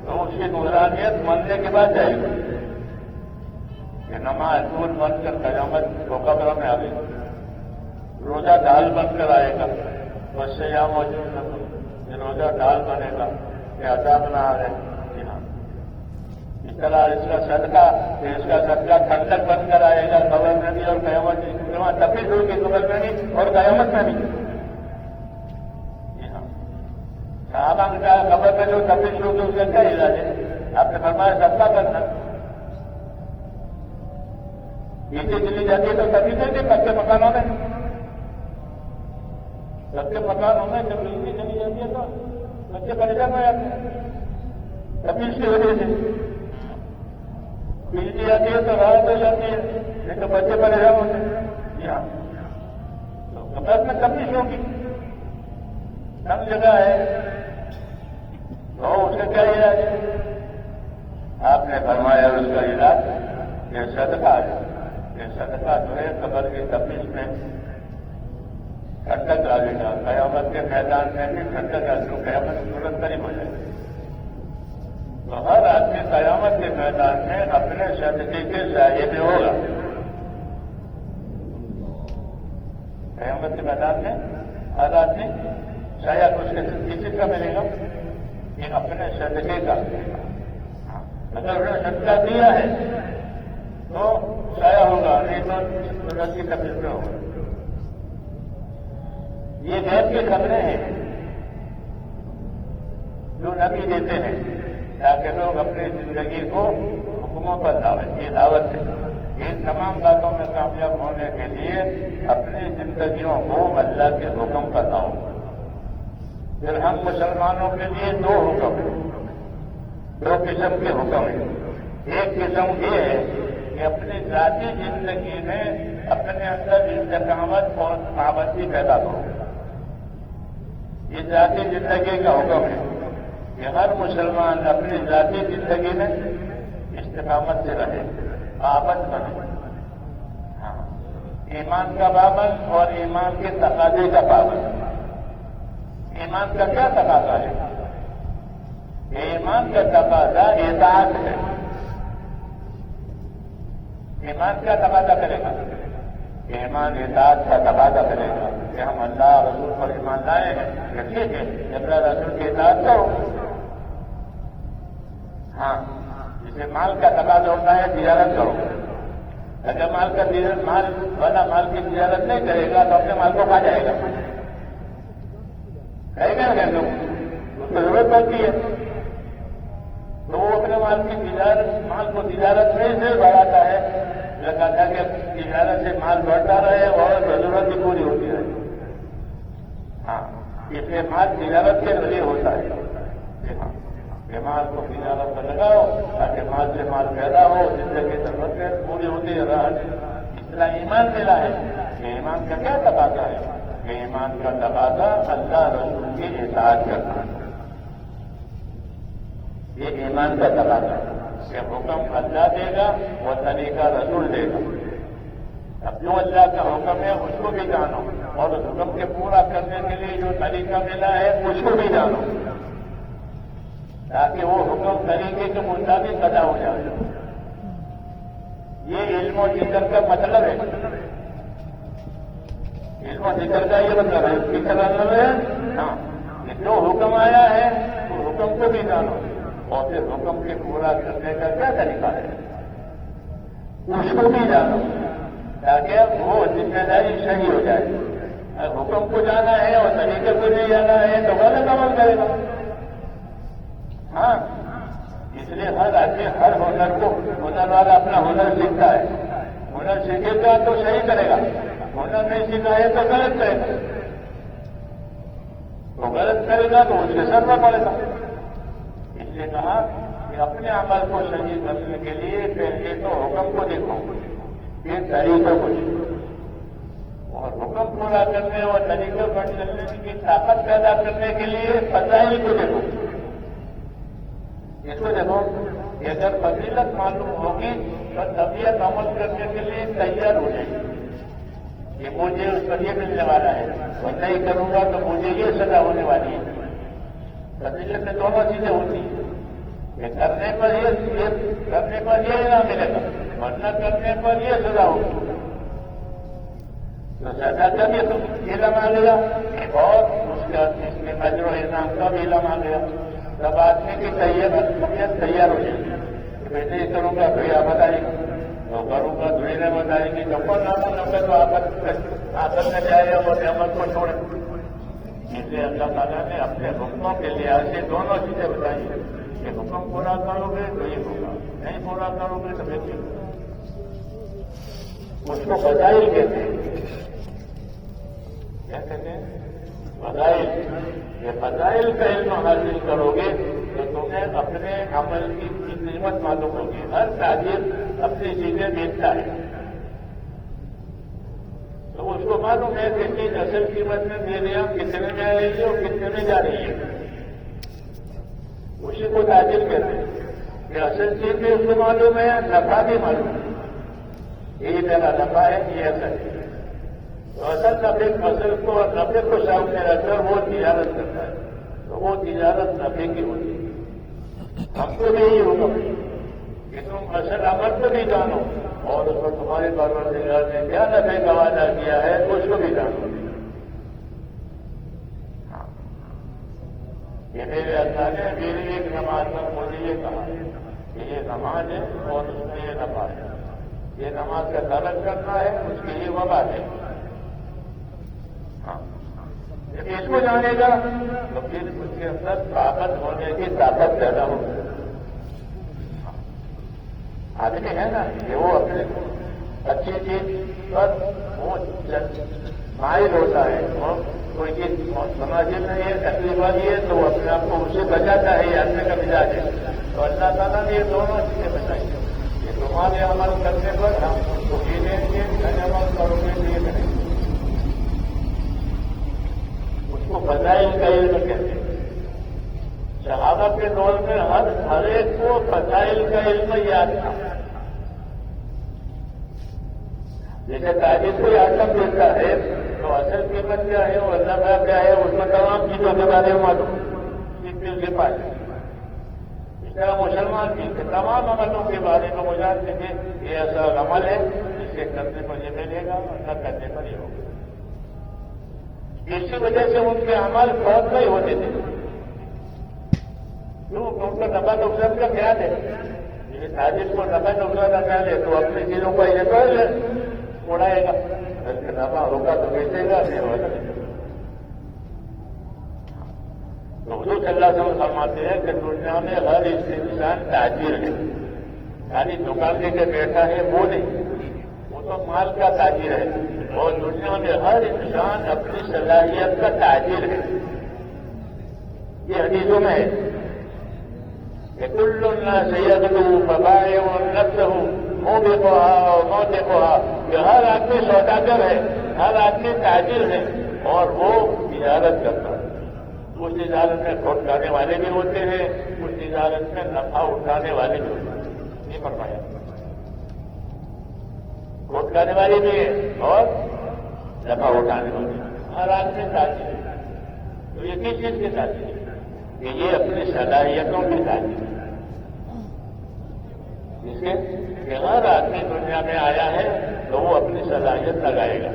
تو اس کی نورانیت مرنے کے بعد جائے گی کہ نماز نور بن کر قیامت کو قبر میں آ گئی. روزہ ڈال بن کر آئے گا. بس سے یا موجود روزہ ڈال بنے گا کہ عذاب نہ آ رہے. جی ہاں، اس طرح اس کا صدقہ ٹھنڈک بن کر آئے گا قبر میں بھی اور قیامت میں. تفریح ہوگی قبر میں بھی اور قیامت میں بھی. جی ہاں، صحابہ نے کہا قبر میں جو تفریح ہوگی اس کا کیا علاج ہے؟ آپ نے فرمایا صدقہ کرنا. نیچے چلی جاتی ہے تو تبھی نہیں کچے مکانوں میں. کچے مکانوں میں جب نیچے چلی جاتی ہے تو بچے پریشان ہو جاتے ہیں. تبھی اس کی وجہ سے بجلی آتی ہے تو راحت ہو جاتی ہے، نہیں تو بچے پریشان ہوتے ہیں. جی ہاں، تو قبر میں تبھی ہوگی. کم جگہ ہے تو اس کا کیا علاج ہے؟ آپ نے فرمایا اس کا علاج یہ صدقہ ہے. یہ صدقہ جو ہے قبر کی تپش میں ٹھنڈک ڈالے گا. قیامت کے میدان میں بھی ٹھنڈک ڈالے گا. قیامت ترنت قریب ہو جائے گی. تو ہر آدمی قیامت کے میدان میں اپنے صدقے کے سائے میں ہوگا. قیامت کے میدان میں ہر آدمی سایہ اس کے کسی کا ملے گا یہ اپنے صدقے کا. اگر انہوں نے صدقہ دیا ہے تو سایہ ہوگا، نہیں تو سورج کی تکلیف میں ہوگا. یہ غیب کی خبریں ہیں جو نبی دیتے ہیں تاکہ لوگ اپنی زندگی کو حکموں پر دعوت. یہ دعوت ہے. ان تمام باتوں میں کامیاب ہونے کے لیے اپنی زندگیوں کو اللہ کے حکم پر لاؤ. پھر ہم مسلمانوں کے لیے دو حکم ہیں، دو قسم کے حکم ہیں. ایک قسم یہ ہے کہ اپنی ذاتی زندگی میں اپنے اندر استقامت اور پابندی پیدا کرو. یہ ذاتی زندگی کا حکم ہے کہ ہر مسلمان اپنی ذاتی زندگی میں استقامت سے رہے، پابند بنے. ہاں، ایمان کا پابند اور ایمان کے تقاضے کا پابند. ایمان کا کیا تقاضا ہے؟ ایمان کا تقاضا اطاعت ہے. ایمان کیا تقاضا کرے گا؟ ایمان اطاعت کا تقاضا کرے گا کہ ہم اللہ رسول پر ایمان لائے ہیں کہ ٹھیک ہے اللہ رسول کی اطاعت کرو. ہاں، جسے مال کا تقاضا ہوتا ہے تجارت کرو. اگر مال مال کی تجارت نہیں کرے گا تو اپنے مال کو کھا جائے گا. کہے گا کہ لوگ اس کو ضرورت پڑتی ہے تو وہ اپنے مال کو تجارت میں سے بڑھاتا ہے. لگاتا کہ تجارت سے مال بڑھتا رہے اور ضرورت بھی پوری ہوتی رہے. ہاں، اس لیے مال تجارت کے ذریعے ہوتا ہے. کہ مال کو تجارت پر لگاؤ تاکہ مال سے مال پیدا ہو، زندگی ضرورت پوری ہوتی رہے. اس طرح ایمان ملا ہے. کہ ایمان کا کیا تقاضا ہے؟ کہ ایمان کا تقاضا اللہ رسول کی اطاعت کرنا. یہ ایمان کا تقاضا ہے کہ حکم اللہ دے گا وہ طریقہ رسول دے گا. اب جو اللہ کا حکم ہے اس کو بھی جانو اور اس حکم کے پورا کرنے کے لیے جو طریقہ ملا ہے اس کو بھی جانو تاکہ وہ حکم طریقے کے مطابق ادا ہو جائے. یہ علم و ذکر کا مطلب ہے. علم و ذکر کا یہ مطلب ہے. اس کی طرح ہے ہاں کہ جو حکم آیا ہے تو حکم کو بھی جانو اور پھر حکم کے پورا کرنے کا کیا طریقہ ہے اس کو بھی جانو تاکہ وہ ذمہ داری صحیح ہو جائے. اگر حکم کو جانا ہے اور طریقے کو نہیں جانا ہے تو غلط عمل کرے گا. ہاں، اس لیے ہر آدمی ہر ہنر والا اپنا ہنر سیکھتا ہے. ہنر سیکھے گا تو صحیح کرے گا، ہنر نہیں سیکھا ہے تو غلط کرے گا. تو غلط کرے گا تو اس کے سر میں پڑے گا. اس لیے کہا کہ اپنے عمل کو صحیح کرنے کے لیے پہلے تو حکم کو دیکھو، پھر طریقوں کو دیکھو اور حکم پورا کرنے اور طریقوں پر چلنے کی طاقت پیدا کرنے کے لیے فضائل کو دیکھو. اس کو دیکھو کہ اگر فضیلت معلوم ہوگی تو طبیعت عمل کرنے کے لیے تیار ہو جائے گی کہ مجھے اس پر یہ ملنے والا ہے اور نہیں کروں گا تو مجھے یہ سزا ہونے والی ہے. فضیلت میں دونوں چیزیں ہوتی ہیں کہ کرنے پر یہ انعام ملے گا اور نہ کرنے پر یہ سزا ہوگی. تو سزا کبھی تو یہ لگا لے گا اور اس اس میں اجر و انعام کا بھی علم آ گیا. تب آدمی کی طبیعت تیار ہو جائے گی کہ میں نہیں کروں گا تو یہ بتائے گا، تو کروں گا تو یہ بتائے گی. جب کو نہ تو آخر میں جائے اور عمل کو چھوڑے. اس لیے اللہ تعالیٰ نے اپنے حکموں کے لحاظ سے دونوں چیزیں بتائی کہ حکم پورا کرو گے تو یہ ہوگا، نہیں پورا کرو گے تو پھر ہوگا. اس کو فضائل کہتے ہیں. کیا کہتے ہیں؟ فضائل. یہ فضائل کا علم حاصل کرو گے تو تمہیں اپنے عمل کی قیمت معلوم ہوگی. ہر تاجر اپنی چیزیں بیچتا ہے تو اس کو معلوم ہے کہ چیز اصل قیمت میں دے رہے ہم کتنے میں آ رہی ہے اور کتنے میں جا رہی ہے. اسی کو تاجر کہتے ہیں کہ اصل چیز بھی اس کو معلوم ہے، نفع بھی معلوم ہے. یہی میرا نفع ہے، یہ اصل ہے. تو اصل کو اور نفے کو سامنے رکھ کر وہ تجارت کرتا ہے تو وہ تجارت نفے کی ہوتی ہے. ہم کو بھی یہی حکم ہے کہ تم اصل عمل کو بھی جانو اور اس پر تمہارے پروردگار نے کیا نفے کا وعدہ کیا ہے اس کو بھی جانو. یہ میرے اللہ نے میری ایک نماز میں مجھے یہ کہا کہ یہ نماز ہے اور اس میں یہ نفع ہے. یہ نماز کا ترک کرنا ہے، اس کی یہ وبا ہے. جب اس کو جانے گا تو پھر اس کے اندر طاقت ہونے کی طاقت پیدا ہوگی. آدمی ہے نا کہ وہ اپنے اچھی چیز پر وہ مائل ہوتا ہے اور کوئی چیز سماجی نہیں ہے، تکلیف والی ہے تو وہ اپنے آپ کو اس سے بچاتا ہے. یہ آدمی کا مزاج ہے. تو اللہ تعالیٰ نے یہ دونوں چیزیں بتائی کہ تمہارے عمل کرنے پر ہم اس کو یہ دیں گے، عمل کرو گے تو یہ کریں گے. اس کو فضائل کا علم کہتے ہیں. صحابہ کے دور میں ہر ایک کو فضائل کا علم یاد تھا. جیسے تاجر کوئی آئٹم دیتا ہے تو اصل قیمت کیا ہے اور اللہ کا کیا ہے اس میں تمام چیزوں کے بارے میں معلوم اس کے پاس. اس طرح مسلمان بھی تمام عملوں کے بارے میں وہ جانتے تھے یہ ایسا عمل ہے جس کے کرنے پر یہ ملے گا اور نہ کرنے پر یہ ہوگا. اسی وجہ سے ان کے عمل بہت نہیں ہوتے تھے. کیوں؟ ان کا نفع نقصان کا خیال ہے. یہ تاجر کو نفع نقصان کا خیال ہے تو اپنی چیزوں کو یہ تو اڑائے گا. نفع ہوگا تو بیچے گا، نہیں ہوگا. تو حضور صلی اللہ علیہ وسلم فرماتے ہیں کہ دنیا میں ہر انسان تاجر ہے. خالی دکان لے کے بیٹھا ہے وہ نہیں، وہ تو مال کا تاجر ہے. اور دنیا میں ہر انسان اپنی صلاحیت کا تاجر ہے. یہ حدیثوں میں ہے کہ کل الناس یغدو فبائع نفسہ موبقها وموتقها، کہ ہر آدمی سوداگر ہے، ہر آدمی تاجر ہے اور وہ تجارت کرتا ہے. اس تجارت میں کھوٹ کھانے والے بھی ہوتے ہیں، اس تجارت میں نفع اٹھانے والے بھی ہوتے ہیں. نہیں فرمایا کھوٹ کھانے والے بھی ہیں اور نفع اٹھانے والے. ہر آدمی تاجر ہے. تو یہ کس چیز کے تاجر ہے؟ کہ یہ اپنی صلاحیتوں کی تاجر ہے. جس کے کہ ہر آدمی دنیا میں آیا ہے تو وہ اپنی صلاحیت لگائے گا.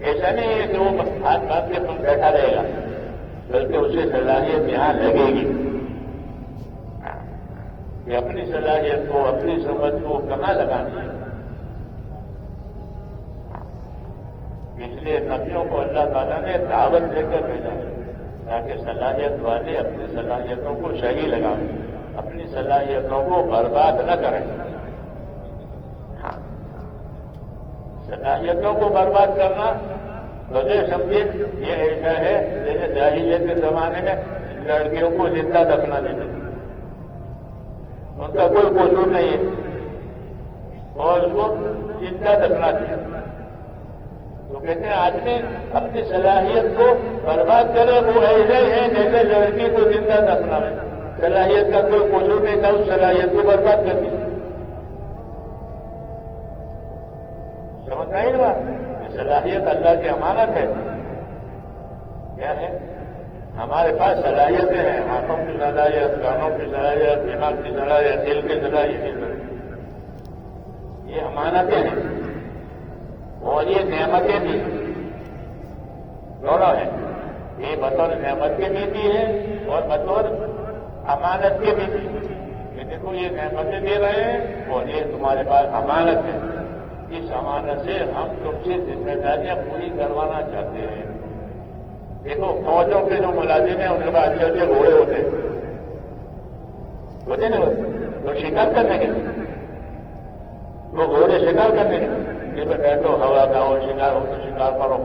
ایسا نہیں ہے کہ وہ ہاتھ باندھ کے تم بیٹھا رہے گا، بلکہ اسے صلاحیت یہاں لگے گی کہ اپنی صلاحیت کو، اپنی سمجھ کو کہاں لگانی ہے. اس لیے نبیوں کو اللہ تعالیٰ نے دعوت دے کر بھیجا تاکہ صلاحیت والے اپنی صلاحیتوں کو صحیح لگائیں، اپنی صلاحیتوں کو برباد نہ کریں. صلاحیتوں کو برباد کرنا تو یہ سمجھے یہ ایسا ہے جیسے جاہلیت کے زمانے میں لڑکیوں کو زندہ دفنا دیتے، ان کا کوئی قصور نہیں ہے اور اس کو زندہ دفنا دیا. تو کہتے ہیں آدمی اپنی صلاحیت کو برباد کرے وہ ایسے ہیں جیسے لڑکی کو زندہ دفنا ہے. صلاحیت کا کوئی قصور نہیں تھا، اس صلاحیت کو برباد کر دی. سمجھ نہیں ہوا؟ صلاحیت اللہ کی امانت ہے. کیا ہے؟ ہمارے پاس صلاحیتیں ہیں، آنکھوں کی صلاحیت، کانوں کی صلاحیت، دماغ کی صلاحیت، دل کی صلاحیت. یہ امانتیں ہیں اور یہ نعمتیں بھی. دونوں ہیں. یہ بطور نعمت کے بھی ہے اور بطور امانت کے بھی. یہ دیکھو یہ نعمتیں دے رہے ہیں اور یہ تمہارے پاس امانت ہے. اس امانت سے ہم تم سے ذمہ داریاں پوری کروانا چاہتے ہیں. دیکھو فوجوں کے جو ملازم ہیں ان کے پاس اچھے اچھے گھوڑے ہوتے ہیں تو شکار کرنے کے وہ گھوڑے شکار کرنے کے یہ بیٹھو ہوا کا ہو شکار ہو تو شکار کرو.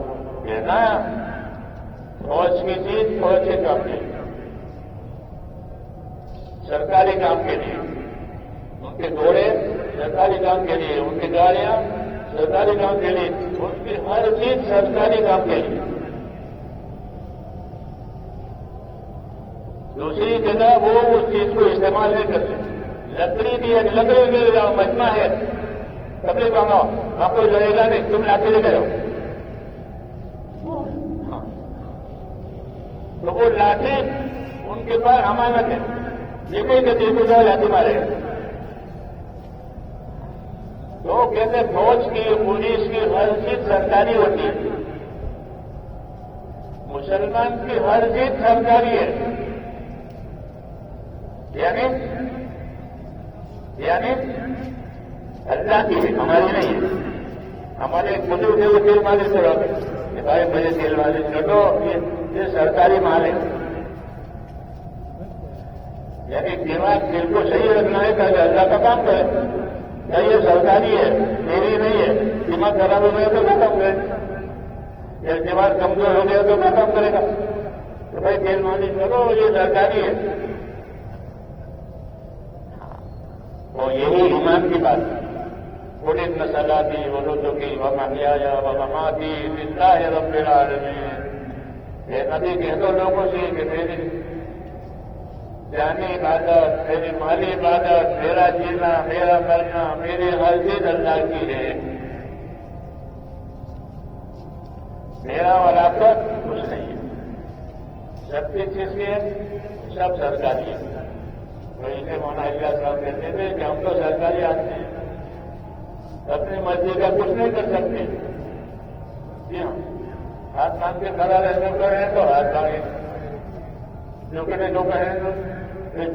یہ نا فوج کی چیز فوج کے کام کے لیے سرکاری کام کے لیے ان کے گھوڑے سرکاری کام کے لیے ان کی گاڑیاں سرکاری کام کے لیے ان کی ہر چیز سرکاری کام کے لیے. دوسری جگہ وہ اس چیز کو استعمال نہیں کرتے. لکڑی بھی ہے لکڑی بھی مجمع ہے کپڑے پہناؤ آپ کو لڑے گا نہیں تم لاٹھی لے جاؤ. تو وہ لاٹھی ان کے پاس امانت ہے. یہ کوئی کہ جاؤ لاٹھی مارے گا. تو کہتے فوج کی پولیس کی ہر چیز سرکاری ہوتی ہے. مسلمان کی ہر چیز سرکاری ہے. یعنی اللہ کی ہے ہماری نہیں ہے. ہمارے ایک بزرگ ہے وہ تیل مالش کرو بھائی مجھے تیل مالش کر یہ سرکاری مال ہے. یعنی دماغ دل کو صحیح رکھنا ہے تاکہ اللہ کا کام کرے. کیا یہ سرکاری ہے میری نہیں ہے. دماغ خراب ہو گیا تو کیا کام کرے. یا دماغ کمزور ہو گیا تو کیا کام کرے گا. تو بھائی تیل مالش کرو یہ سرکاری ہے. اور یہی ایمان کی بات ہے. قل ان صلاتی ونسکی ومحیای ومماتی للہ رب العالمین. اے نبی کہہ دو لوگوں سے کہ میری جانی عبادت میری مالی عبادت میرا جینا میرا مرنا میری ہر چیز اللہ کی ہے. میرا اور آپ کا کچھ نہیں ہے. سب کی چیز کی ہے سب سرکاری ہے. تو اسے مولانا صاحب کہتے تھے کہ ہم تو سرکاری آدمی ہیں اپنی مرضی کا کچھ نہیں کر سکتے. جی ہاں ہاتھ مانگ کے کھڑا رہنے کو ہے تو ہاتھ مانگے جو کہنے جو کہیں تو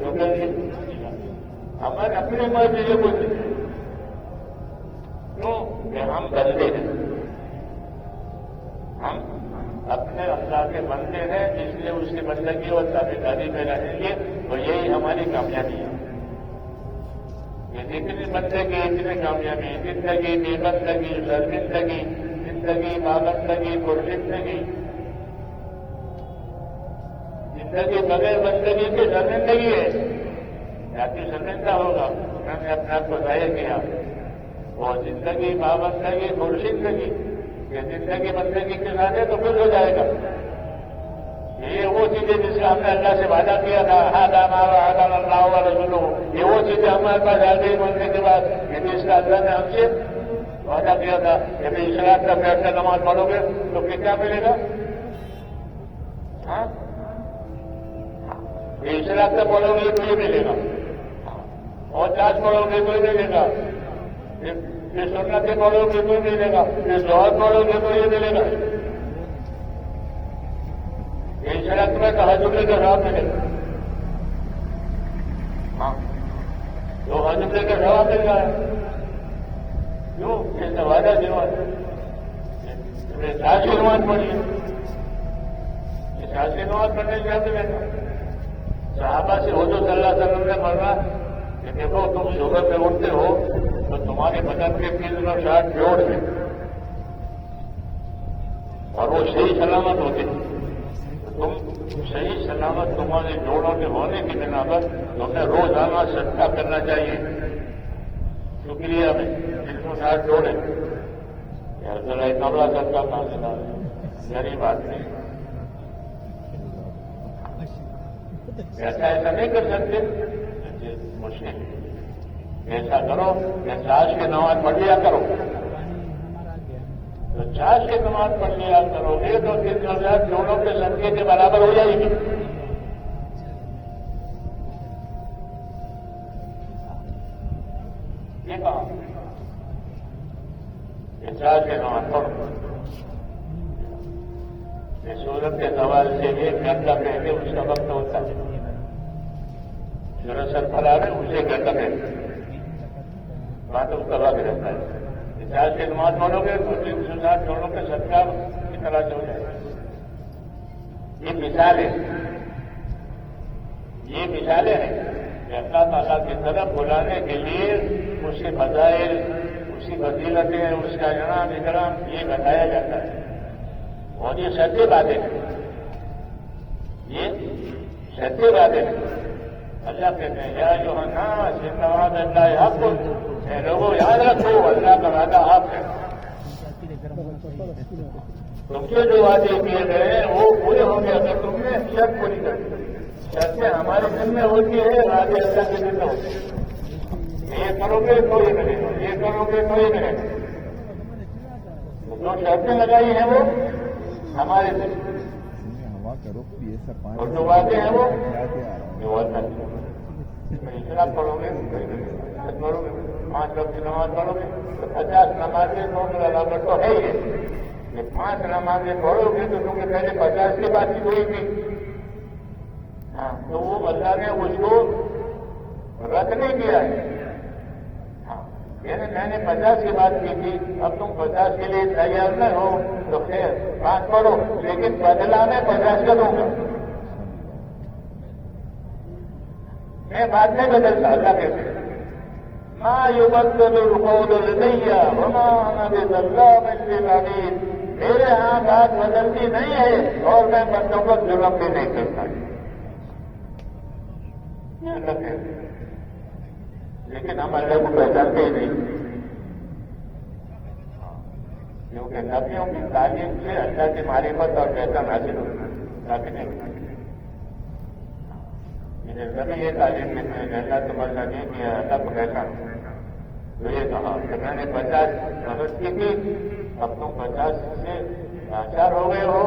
جو کہیں ہماری اپنی مرضی سے کچھ نہیں. کیوں کہ ہم بندے ہیں. ہم اپنے اللہ کے بندے ہیں اس لیے اس کی بندگی اور تابعداری میں رہیں گے اور یہی ہماری کامیابی ہے. یہ جتنی بندگی اتنی کامیابی. زندگی بے بندگی شرمندگی زندگی پابندگی پرزندگی زندگی بغیر بندگی کی شرمندگی ہے. جاتی شرمندہ ہوگا میں نے اپنے آپ کو ظاہر کیا. اور زندگی پابندگی پرزندگی یہ زندگی بندگی کے ساتھ ہے تو پھر ہو جائے گا. یہ وہ چیزیں جس کا ہم نے اللہ سے وعدہ کیا تھا اللہ رسولہ یہ وہ چیزیں ہمارے پاس آ گئی بننے کے بعد یہ جس کا اللہ نے ہم سے وعدہ کیا تھا کہ اشراق کا بیٹھ کر نماز پڑھو گے تو کتنا ملے گا. ہاں یہ اشراق کا پڑھو گے تو یہ ملے گا اور چاش پڑھو گے تو یہ ملے گا. یہ سنتیں پڑھو گے تو ملے گا. یہ ظہر پڑھو گے تو یہ ملے گا. یہ شرط میں تہجد کا ثواب ملے گا. ہاں تو تہجد کا ثواب مل رہا ہے. کیوں یہ وعدہ دیوا ساز کی نماز پڑھیے. یہ ساز کی نماز پڑھنے سے ہم ملے گا. صحابہ سے حضور صلی اللہ علیہ وسلم نے فرمایا کہ دیکھو تم صبح پہ اٹھتے ہو تو تمہارے بدن کے 360 جوڑ ہیں اور وہ صحیح سلامت ہوتے ہیں. تم صحیح سلامت تمہارے جوڑوں کے ہونے کی بنا پر تمہیں روزانہ صدقہ کرنا چاہیے. شکریہ میں 360 جوڑ ہے ذرا اتنا بڑا صدقہ کہاں سے ڈال غریب آدمی. ایسا نہیں کر سکتے مشکل. ایسا کرو کہ چاش کی نماز پڑھ لیا کرو. تو چاش کی نماز پڑھ لیا کرو گے تو 360 جوڑوں کے صدقے کے برابر ہو جائے گی. یہ کہا کہ چاش کی نماز پڑھو. صورت کے سوال سے ایک گھنٹہ پہلے اس کا وقت ہوتا ہے. جو رسل پھلا رہے اسے گھنٹہ پہلے بات اس کا وقت رہتا ہے. چار سے نماز پڑھو گے تو 360 چھوڑوں کے صدقہ کی طرح سے ہو جائے گا. یہ مثالیں ہیں کہ اللہ تعالیٰ کی طرف بلانے کے لیے اس کے فضائل، اس کی فضیلتیں، اس کا انعام اکرام یہ بتایا جاتا ہے. اور یہ سچی باتیں ہیں، یہ سچی باتیں ہیں. اللہ کہتے ہیں یا جو الناس ان وعد اللہ حق، اے لوگوں یاد رکھو اللہ کا وعدہ حق ہے. تم کے جو وعدے کیے گئے ہیں وہ پورے ہوں گے اگر تم نے شرط پوری کر دی. شرطیں ہمارے دل میں ہوتی ہے، وعدے اللہ کے دل میں ہوتے ہیں. یہ کرو گے تو یہ ملے گا، یہ کرو گے تو یہ ملے گا. جو شرطیں لگائی ہیں وہ ہمارے دل اور جو وعدے ہیں وہ شراب پڑھو گے، پڑھو گے 5 وقت کی نماز پڑھو گے تو 50 نمازیں تو ہے ہی. یہ 5 نمازیں پڑھو گے تو تمہیں پہلے 50 کی بات کی ہوئی تھی. ہاں تو وہ اللہ نے اس کو رد نہیں کیا ہے. ہاں یعنی میں نے 50 کی بات کی تھی، اب تم 50 کے لیے تیار نہ ہو تو خیر 5 پڑھو، لیکن بدلا میں 50 کا دوں گا. میں بات نہیں بدلتا. اللہ کہتے ہیں ما يبدل القول لدي وما انا بظلام للعبيد. میرے ہاں بات بدلتی نہیں ہے اور میں بندوں کو ظلم بھی نہیں کرتا. لیکن ہم اللہ کو پہچانتے ہی نہیں، کیونکہ نبیوں کی تعلیم سے اللہ کی معرفت اور پہچان حاصل ہوتی ہے. نبی یہ تعلیم میں اللہ تمہارا نہیں کیا اللہ کو پہچان. تو یہ کہا کہ میں نے 50 مدد کی تھی، اب تم 50 سے لاچار ہو گئے ہو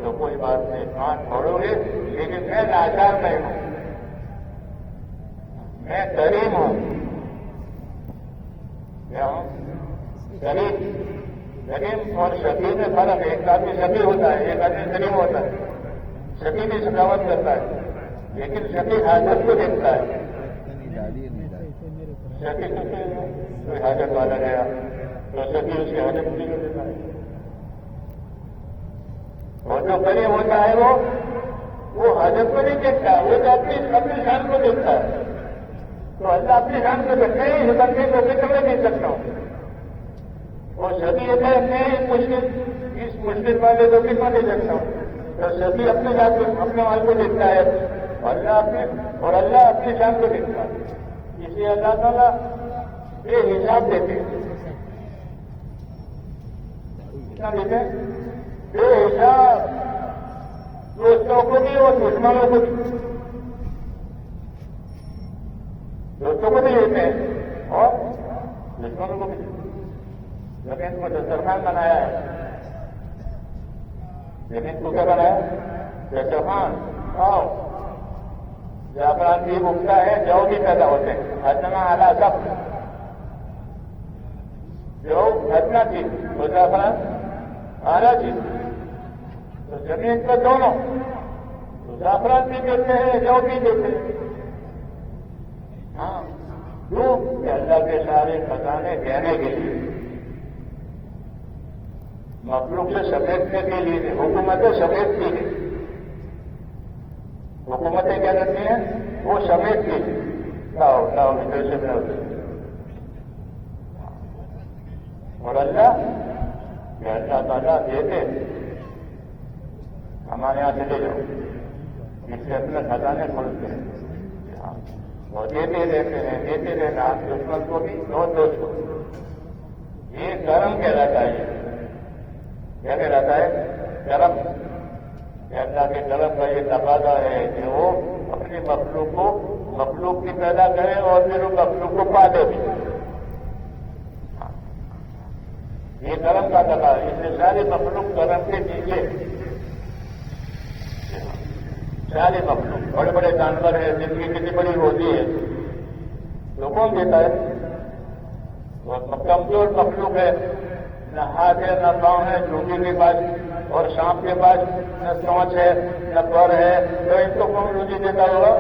تو کوئی بات نہیں، 5 چھوڑو گے، لیکن میں لاچار نہیں ہوں، میں کریم ہوں. کیا ہوں؟ کریم اور شفیع میں فرق ہے. ایک آدمی شفیع ہوتا ہے، ایک آدمی کریم ہوتا ہے. شفیع بھی سخاوت کرتا ہے لیکن شفیع حاجت کو دیکھتا ہے. شفیع کوئی حاجت والا گیا تو شفیع اس کی حاجت پوری کر دیتا ہے. اور جو کریم ہوتا ہے وہ حاجت کو نہیں دیکھتا، وہ تو اپنی شان کو دیکھتا ہے. تو اللہ اپنی شان کو دیکھتے ہیں، اس بندے کو فکر میں نہیں سکتا ہوں. اور شفیع ہے میں اس مشکل والے کو فکر نہیں دیکھتا ہوں. تو شفیع اپنے مال کو دیکھتا ہے اور اللہ اپنی شان کو دیکھتا ہے. اس لیے اللہ تعالیٰ بے حساب دیتے ہیں. کتنا دیتے ہیں؟ بے حساب. دوستوں کو بھی اور دشمنوں کو بھی. دوستوں کو بھی دیتے ہیں اور دشمنوں کو بھی. لیکن اس کو دسترخوان بنایا ہے. لیکن اس کو کیا بنایا؟ دسترخوان آؤ. زعفران بھی اگتا ہے، جو بھی پیدا ہوتے ہیں. ادنا اعلیٰ سب جو ادنا چیز وہ زعفران اعلیٰ چیز. تو زمین پہ دونوں تو زعفران بھی دیتے ہیں، جو بھی دیتے ہیں. ہاں جو کہ اللہ کے سارے خزانے دینے کے لیے مخلوق سے سمیٹنے کے لیے حکومتیں سمیٹتی ہیں. حکومتیں کیا کرتی ہیں؟ وہ سمیٹتی ہیں. لاؤ پیسے میں ہوتے ہیں. اور اللہ کہ اللہ تعالیٰ دیتے ہمارے یہاں سے لے جاؤ، اس سے اپنے خزانے کھولتے ہیں. اور دیتے رہتے ہیں، دیتے رہنا دشمن کو بھی اور دوست کو. یہ کرم کہلاتا ہے. کیا کہلاتا ہے؟ کرم. اللہ کے کرم کا یہ تقاضا ہے کہ وہ اپنی مخلوق کی پیدا کرے اور پھر وہ مخلوق کو پالے بھی. یہ کرم کا تقاضا. اس سے سارے مخلوق کرم کے نیچے. سارے مخلوق بڑے بڑے جانور ہیں، زندگی کتنی بڑی ہوتی ہے تو کون دیتا ہے؟ وہ کمزور مخلوق ہے، نہ ہاتھ ہے نہ پاؤں ہے چوٹی کے پاس اور سانپ کے پاس نہ سونچ ہے نہ پر ہے تو ان کو کون روزی دیتا ہوگا؟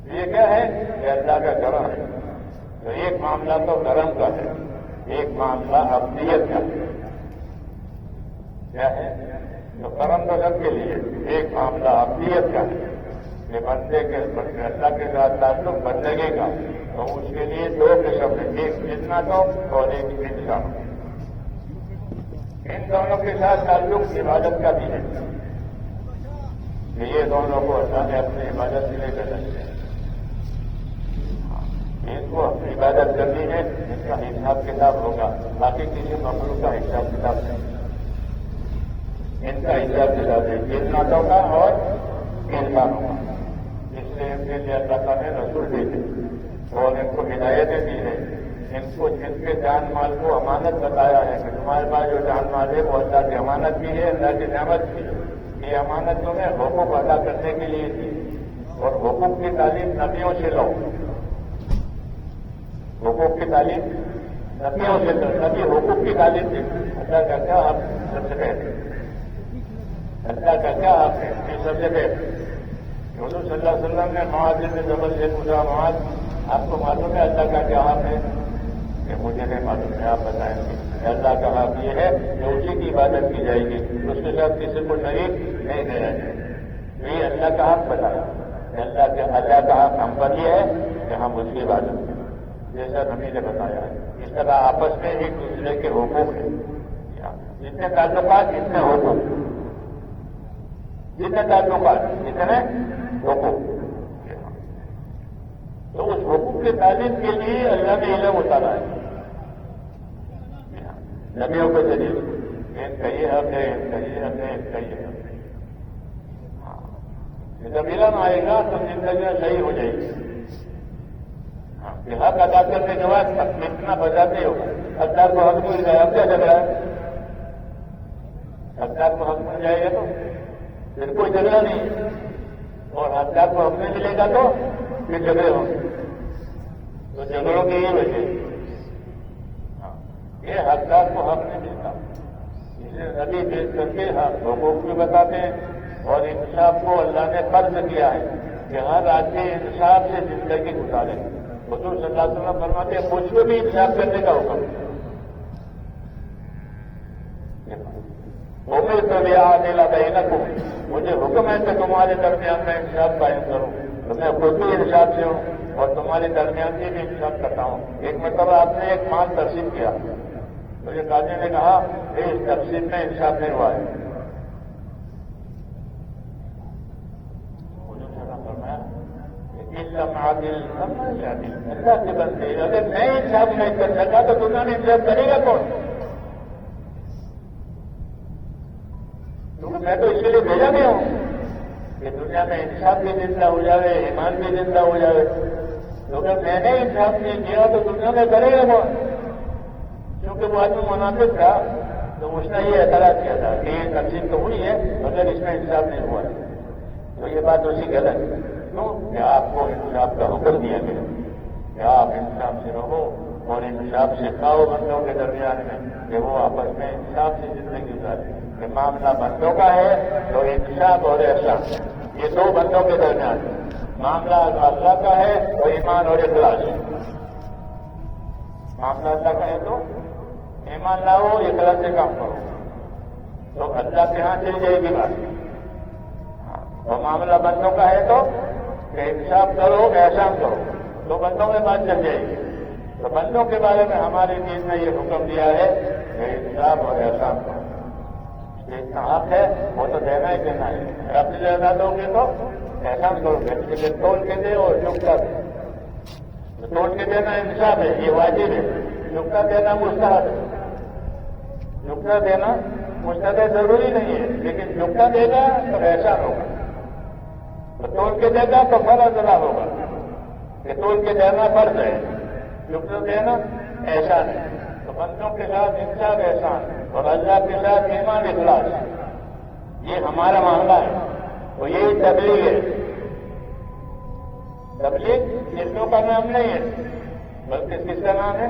یہ کیا ہے؟ یہ اللہ کا کرم ہے. تو ایک معاملہ تو کرم کا ہے، ایک معاملہ افضلیت کا ہے. کیا ہے؟ تو کرم تو سب کے لیے، ایک معاملہ افضلیت کا ہے کہ بندے کے اللہ کے ساتھ تعلق بندگی کا. تو اس کے لیے دو قسم ہیں، ایک جنت اور ایک انسان. ان دونوں کے ساتھ تعلق عبادت کا بھی ہے کہ یہ دونوں کو اللہ نے اپنی عبادت سے لے کر رکھے ہیں. ان کو اپنی عبادت کرنی ہے، اس کا حساب کتاب ہوگا، باقی کسی مخلوق کا حساب کتاب نہیں. ان کا حساب کتاب ہے جنتوں کا اور انسانوں کا. اس لیے ان کے لیے اللہ تعالیٰ نے رسول بھیجے اور ان کو ہدایتیں دی ہیں. ان کو جن کے جان مال کو امانت بتایا ہے کہ تمہارے پاس جو جان مال ہے وہ اللہ کی امانت بھی ہے، اللہ کی نعمت بھی ہے. یہ امانت تمہیں حقوق ادا کرنے کے لیے تھی اور حقوق کی تعلیم نبیوں سے لو. حقوق کی تعلیم نبیوں سے لو. نبی حقوق کی تعلیم دی. اللہ کا کیا آپ سب سے کہتے ہیں؟ اللہ کا کیا آپ ہے یہ سب سے کہتے ہیں؟ حضور صلی اللہ علیہ وسلم نے معاذ بن جبل سے پوچھا، معاذ آپ کو معلوم ہے اللہ کا کیا حق ہے؟ کہ مجھے نہیں معلوم ہے، آپ بتائیں گے. اللہ کا حق یہ ہے کہ اسی کی عبادت کی جائے گی، اس کے ساتھ کسی کو شریک نہیں دینا چاہیے. یہ اللہ کا حق بتایا. اللہ کا حق ہم پر یہ ہے کہ ہم اس کی عبادت کریں جیسا نبی نے بتایا ہے. اس طرح آپس میں ایک دوسرے کے حقوق ہیں. جتنے تعلقات اتنے حقوق، جتنے تعلقات اتنے حقوق. تو اس حقوق کی تعلیم کے لیے اللہ نے علم اتارا ہے نبیوں کے ذریعے. ان کا یہ حق ہے، ان کا یہ حق ہے، ان کا یہ حق ہے. جب علم آئے گا تو زندگیاں صحیح ہو جائے گی. حق ادا کرنے کے بعد اتنا بجاتے ہو حقدار کو حق مل جائے. اب کیا جھگڑا ہے؟ حقدار کو حق مل جائے گا تو پھر کوئی جھگڑا نہیں ہے، اور حقدار کو حق نہیں ملے گا تو پھر جھگڑے ہوں گے. تو جھگڑوں کی یہ وجہ یہ حقدار کو حق نہیں ملتا. اس لیے نبی بھیج کر کے حقوق بھی بتاتے ہیں اور انصاف کو اللہ نے فرض کیا ہے کہ ہر آدمی انصاف سے زندگی گزارے. حضور صلی اللہ علیہ وسلم فرماتے ہیں مجھ کو بھی انصاف کرنے کا حکم ہے. امید تو لیا آنے لگا ہی نہ مجھے حکم ہے کہ تمہارے درمیان میں انصاف قائم کروں. تو میں خود بھی انصاف سے ہوں اور تمہارے درمیان سے بھی انصاف کرتا ہوں. ایک مرتبہ آپ نے ایک مال تقسیم کیا، مجھے قاضی نے کہا کہ اس تقسیم میں انصاف نہیں ہوا ہے. اللہ کے بندے اگر میں انصاف نہیں کر سکا تو دنیا میں انصاف کرے گا کون؟ کیونکہ میں تو اس کے لیے بھیجا نہیں ہوں کہ دنیا میں انصاف بھی زندہ ہو جائے، ایمان بھی زندہ ہو جائے. تو اگر میں نے انصاف نہیں کیا تو دنیا میں کرے گا کون؟ کیونکہ وہ آدمی منافق تھا تو اس نے یہ اعتراض کیا تھا کہ یہ تقسیم تو ہوئی ہے مگر اس میں انصاف نہیں ہوا ہے. تو یہ بات اسی غلط ہے. کیوں کہ آپ کو انصاف کا حکم دیا گیا کہ آپ انصاف سے رہو اور انصاف سے کھاؤ بندوں کے درمیان میں کہ وہ آپس میں انصاف سے زندگی گزارے. کہ معاملہ بندوں کا ہے تو انصاف اور احسان یہ دو بندوں کے درمیان ہے. معاملہ اللہ کا ہے تو ایمان اور اخلاص. معاملہ اللہ کا ہے تو ایمان لاؤ، اخلاص سے کام کرو تو اللہ کے ہاں چل جائے گی بات. اور معاملہ بندوں کا ہے تو کہ انصاف کرو، احسان کرو تو بندوں میں بات چل جائے گی. تو بندوں کے بارے میں ہمارے دین نے یہ حکم دیا ہے کہ انصاف اور احسان کرو. اتنا حق ہے وہ تو دینا ہی دینا ہے. اپنی زیادہ دو گے تو احسان کرو گے، لیکن تول کے دے اور نقطہ دے. تول کے دینا انصاف ہے، یہ واجب ہے. نقطہ دینا مستحب ہے. نقطہ دینا مستحب ضروری نہیں ہے، لیکن نقطہ دے گا تو احسان ہوگا. تو تول کے دے گا تو فرض ادا ہوگا کہ تول کے دینا فرض ہے، نقطہ دینا احسان ہے. تو بندوں کے ساتھ انصاف احسان اور اللہ کے ساتھ ایمان اخلاص یہ ہمارا معاملہ ہے. تو یہی تبلیغ ہے. تبلیغ جسموں کا نام نہیں ہے، بلکہ کس کا نام ہے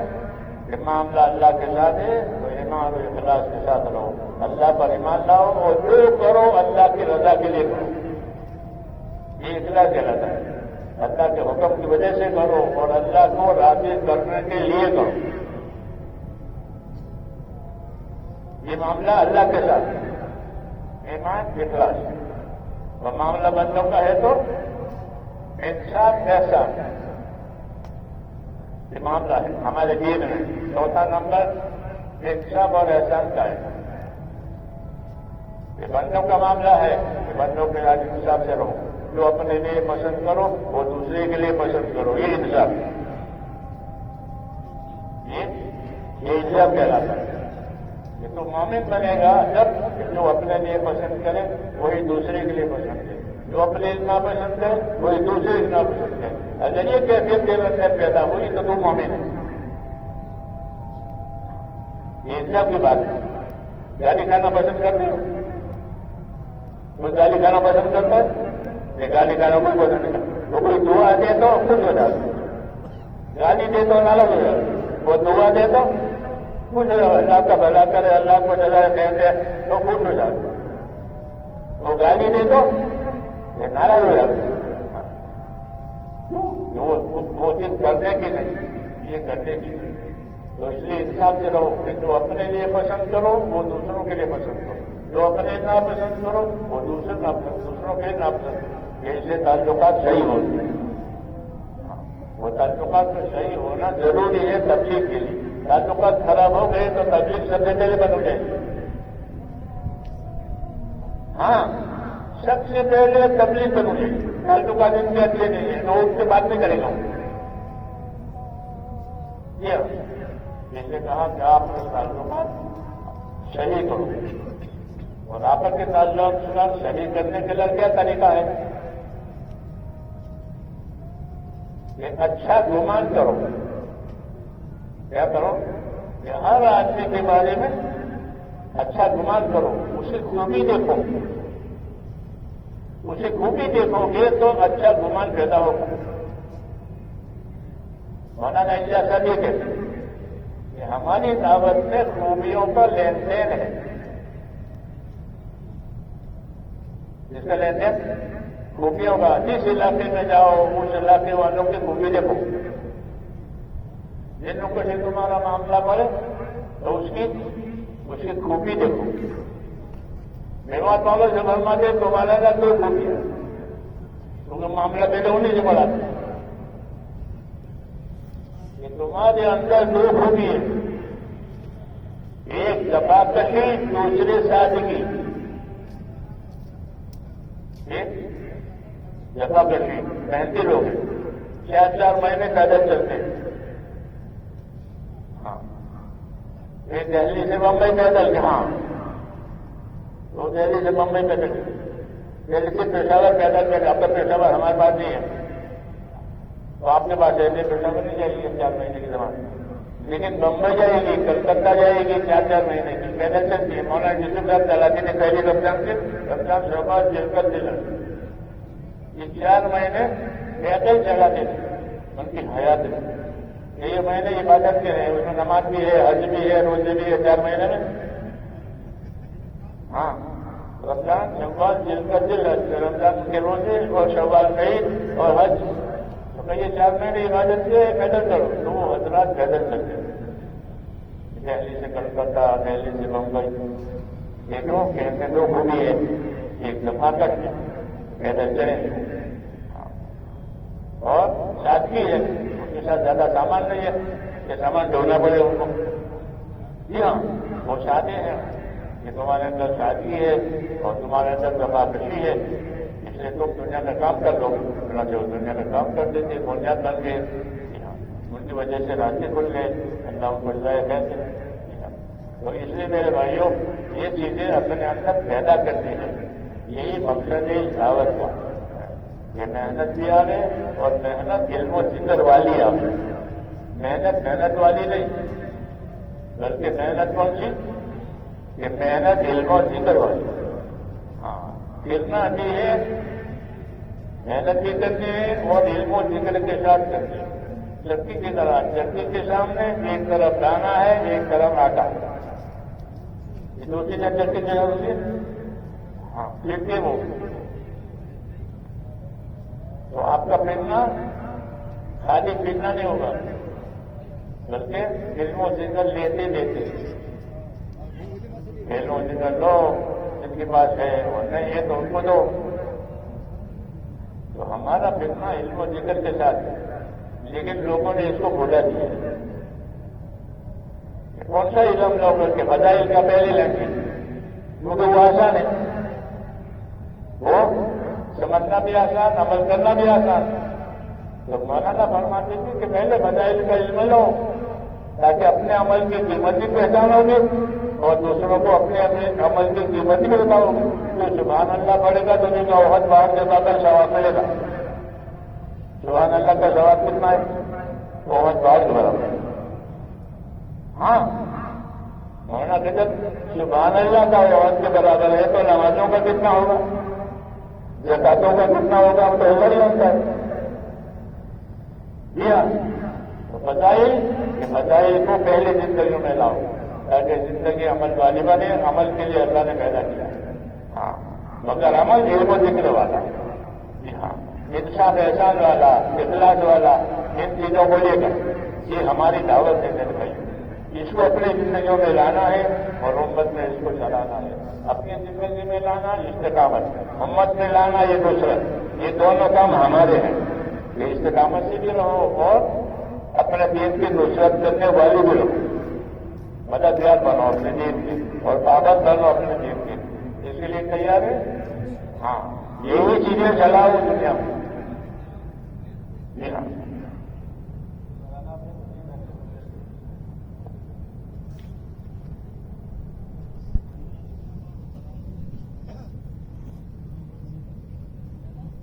کہ معاملہ اللہ کے ساتھ ہے تو ایمان و اخلاص کے ساتھ رہو، اللہ پر ایمان لاؤ اور جو کرو اللہ کی رضا کے لیے کرو، یہ اخلاص کہلاتا ہے۔ اللہ کے حکم کی وجہ سے کرو اور اللہ کو راضی کرنے کے لیے کرو، یہ معاملہ اللہ کے ساتھ ہے، ایمان اخلاص۔ اور معاملہ بندوں کا ہے تو انصاف احسان یہ معاملہ ہے ہمارے دین میں۔ چوتھا نمبر انصاف اور احسان کا ہے، یہ بندوں کا معاملہ ہے کہ بندوں کے آج انصاف سے رہو، جو اپنے لیے پسند کرو وہ دوسرے کے لیے پسند کرو، یہ انصاف ہے، یہ انصاف کہلاتا ہے۔ یہ تو مومن بنے گا جب جو اپنے لیے پسند کرے وہی دوسرے کے لیے پسند کرے، جو اپنے لیے ناپسند ہے وہی دوسرے کے ناپسند ہے۔ اگر یہ کیفیت کے اندر پیدا ہوئی تو تم مومن ہے، یہ انصاف کی بات ہے۔ گالی کھانا پسند کرتے ہو؟ کوئی گالی کھانا پسند کرتا ہے؟ یہ گالی کھانا کوئی پسند نہیں کرتا، وہ کوئی دعا دے تو خوش ہو جاتا، گالی دے تو ناراض ہو جاتا، وہ دعا دے تو خوش ہو جاتا، اللہ کا بھلا کرے اللہ کو جزائے خیر دے تو خوش ہو جاتا، وہ گالی دے تو یہ ناراض ہو جاتا، وہ چیز کرنے کی نہیں، یہ کرنے کی نہیں۔ تو اس لیے انصاف سے رہو کہ جو اپنے لیے پسند کرو وہ دوسروں کے لیے پسند کرو، جو اپنے ناپسند کرو وہ دوسروں کے ناپسند کرو، اس سے تعلقات صحیح ہوتے ہیں۔ وہ تعلقات میں صحیح ہونا ضروری ہے تبلیغ کے لیے۔ تعلقات خراب ہو گئے تو تبلیغ سب سے پہلے بند ہو جائے گی۔ ہاں، سب سے پہلے تبلیغ بند ہو جائے گی، تعلقات ان کے اچھے نہیں ہے تو اس کے بعد میں کرے گا۔ جیسے کہا کہ آپ کے تعلقات صحیح کرو، اور آپس کے تعلقات صحیح کرنے کے لیے کیا طریقہ ہے کہ اچھا گمان کرو۔ کیا کرو کہ ہر آدمی کے بارے میں اچھا گمان کرو، اسے خوبی دیکھو، اسے خوبی دیکھو گے تو اچھا گمان پیدا ہوگا۔ مولانا ایسا یہ کہتے ہیں کہ ہماری دعوت میں خوبیوں کا لین دین ہے۔ جس کا لین دین خوبیوں کا، جس علاقے میں جاؤ اس علاقے والوں کی خوبی دیکھو، جن لوگوں سے تمہارا معاملہ پڑے تو اس کی خوبی دیکھو۔ میوات والوں سے فرما دے تمہارا کا کوئی خوبی ہے، کیونکہ معاملہ پہلے انہیں سے پڑا تھا کہ تمہارے اندر دو خوبی ہے، ایک زباکشی دوسرے سادگی۔ ایک زباکشی محنتی لوگ ہیں، 4 مہینے پیدل چلتے ہیں۔ ہاں، ایک دہلی سے بمبئی پیدل، ہاں تو دہلی سے بمبئی پیدل، دہلی سے پشاور پیدل چلے۔ اب تو پشاور ہمارے پاس نہیں ہے تو آپ کے پاس دہلی پشاور نہیں جائے گی 4 مہینے کی زبان، لیکن بمبئی جائے گی، کلکتہ جائے گی 4 مہینے کی پیدل چلتی ہے۔ مولانا یوسف صاحب تلاٹی نے پہلی رمضان شہباز جیل کر دلا، یہ 4 مہینے پیدل چلاتے تھے، ان کی حیات میں یہ مہینے عبادت کے ہیں، اس میں نماز بھی ہے، حج بھی ہے، روزے بھی ہے 4 مہینے میں۔ ہاں، رمضان شہباز جیل کر دل، رمضان کے روزے اور شہباز عید اور حج، تو یہ 4 مہینے عبادت سے پیدل کرو، تو وہ حضرات پیدل چلتے دہلی سے کلکتہ، دہلی سے بمبئی۔ دیکھو کہ ان میں دو خوبی ہے، ایک زفاکت ہے پیدل چلیں، اور سادگی ہے، ان کے ساتھ زیادہ سامان نہیں ہے کہ سامان ڈھونا پڑے ان کو۔ جی ہاں، وہ سادے ہیں کہ تمہارے اندر سادگی ہے اور تمہارے اندر زفاکشی ہے، اس لیے تم دنیا میں کام کر لو، وہ دنیا میں کام کر دیتے، بنیاد بن گئے، ان کی وجہ سے راستے کھل گئے، اللہ ان کو جزائے خیر دے۔ تو اس لیے میرے بھائیوں، یہ چیزیں اپنے اندر پیدا کرتی ہیں، یہی مقصد ہے دعوت کا، یہ محنت بھی آئے اور محنت علم و ذکر والی آئے۔ محنت والی نہیں، بلکہ محنت کون سی؟ کہ محنت علم و ذکر والی۔ ہاں، کرنا بھی ہے محنت بھی کرنی ہے اور علم و ذکر کے ساتھ کرنی ہے. چکی کی طرح چکی کے سامنے ایک طرف دانا ہے ایک طرف آٹا. یہ دو چیزیں چکی کی ہوتی ہے. ہاں پھرتے وہ تو آپ کا پھرنا خالی پھرنا نہیں ہوگا بلکہ علم و ذکر لیتے لیتے علم و ذکر لو جن کے پاس ہے اور نہیں ہے تو ان کو دو. تو ہمارا پھرنا علم و ذکر کے ساتھ ہے لیکن لوگوں نے اس کو بھولا دیا. کون سا علم لوگ کر کے فضائل کا پہلے لیں گے کیونکہ وہ آسان ہے. وہ سمجھنا بھی آسان عمل کرنا بھی آسان. تو مولانا فرماتے تھے کہ پہلے فضائل کا علم لو تاکہ اپنے عمل کی قیمت بھی پہچان ہوگی اور دوسروں کو اپنے عمل کی قیمت بھی بتاؤ گے. تو سبحان اللہ پڑے گا تو نہیں کا بہت باہر سے باہر ثواب ملے گا. سبحان اللہ کا ثواب کتنا ہے؟ بہت باہر کے برابر. ہاں مولانا کہتے سبحان اللہ کا بہت کے برابر ہے تو نمازوں کا کتنا ہوگا زکاتوں کا کتنا ہوگا ہم تو اوپر ہی ہوتا ہے. تو فضائل کو پہلے زندگیوں میں لاؤ تاکہ زندگی عمل والی بنے. عمل کے لیے اللہ نے پیدا کیا. ہاں مگر عمل علم و ذکر والا. جی ہاں انصاف احسان والا اخلاص والا ان چیزوں کو لے کر یہ ہماری دعوت ہے. اس کو اپنی زندگیوں میں لانا ہے اور امت میں اس کو چلانا ہے. اپنی زندگی میں لانا استقامت, امت میں لانا یہ نصرت. یہ دونوں کام ہمارے ہیں. یہ استقامت سے بھی رہو اور اپنے دین کی نصرت کرنے والی بھی رہو. مددگار بنو اپنے دین کی اور پابند بنو اپنے دین کی. اس کے لیے تیار ہے. ہاں یہی چیزیں چلاؤ دنیا میں.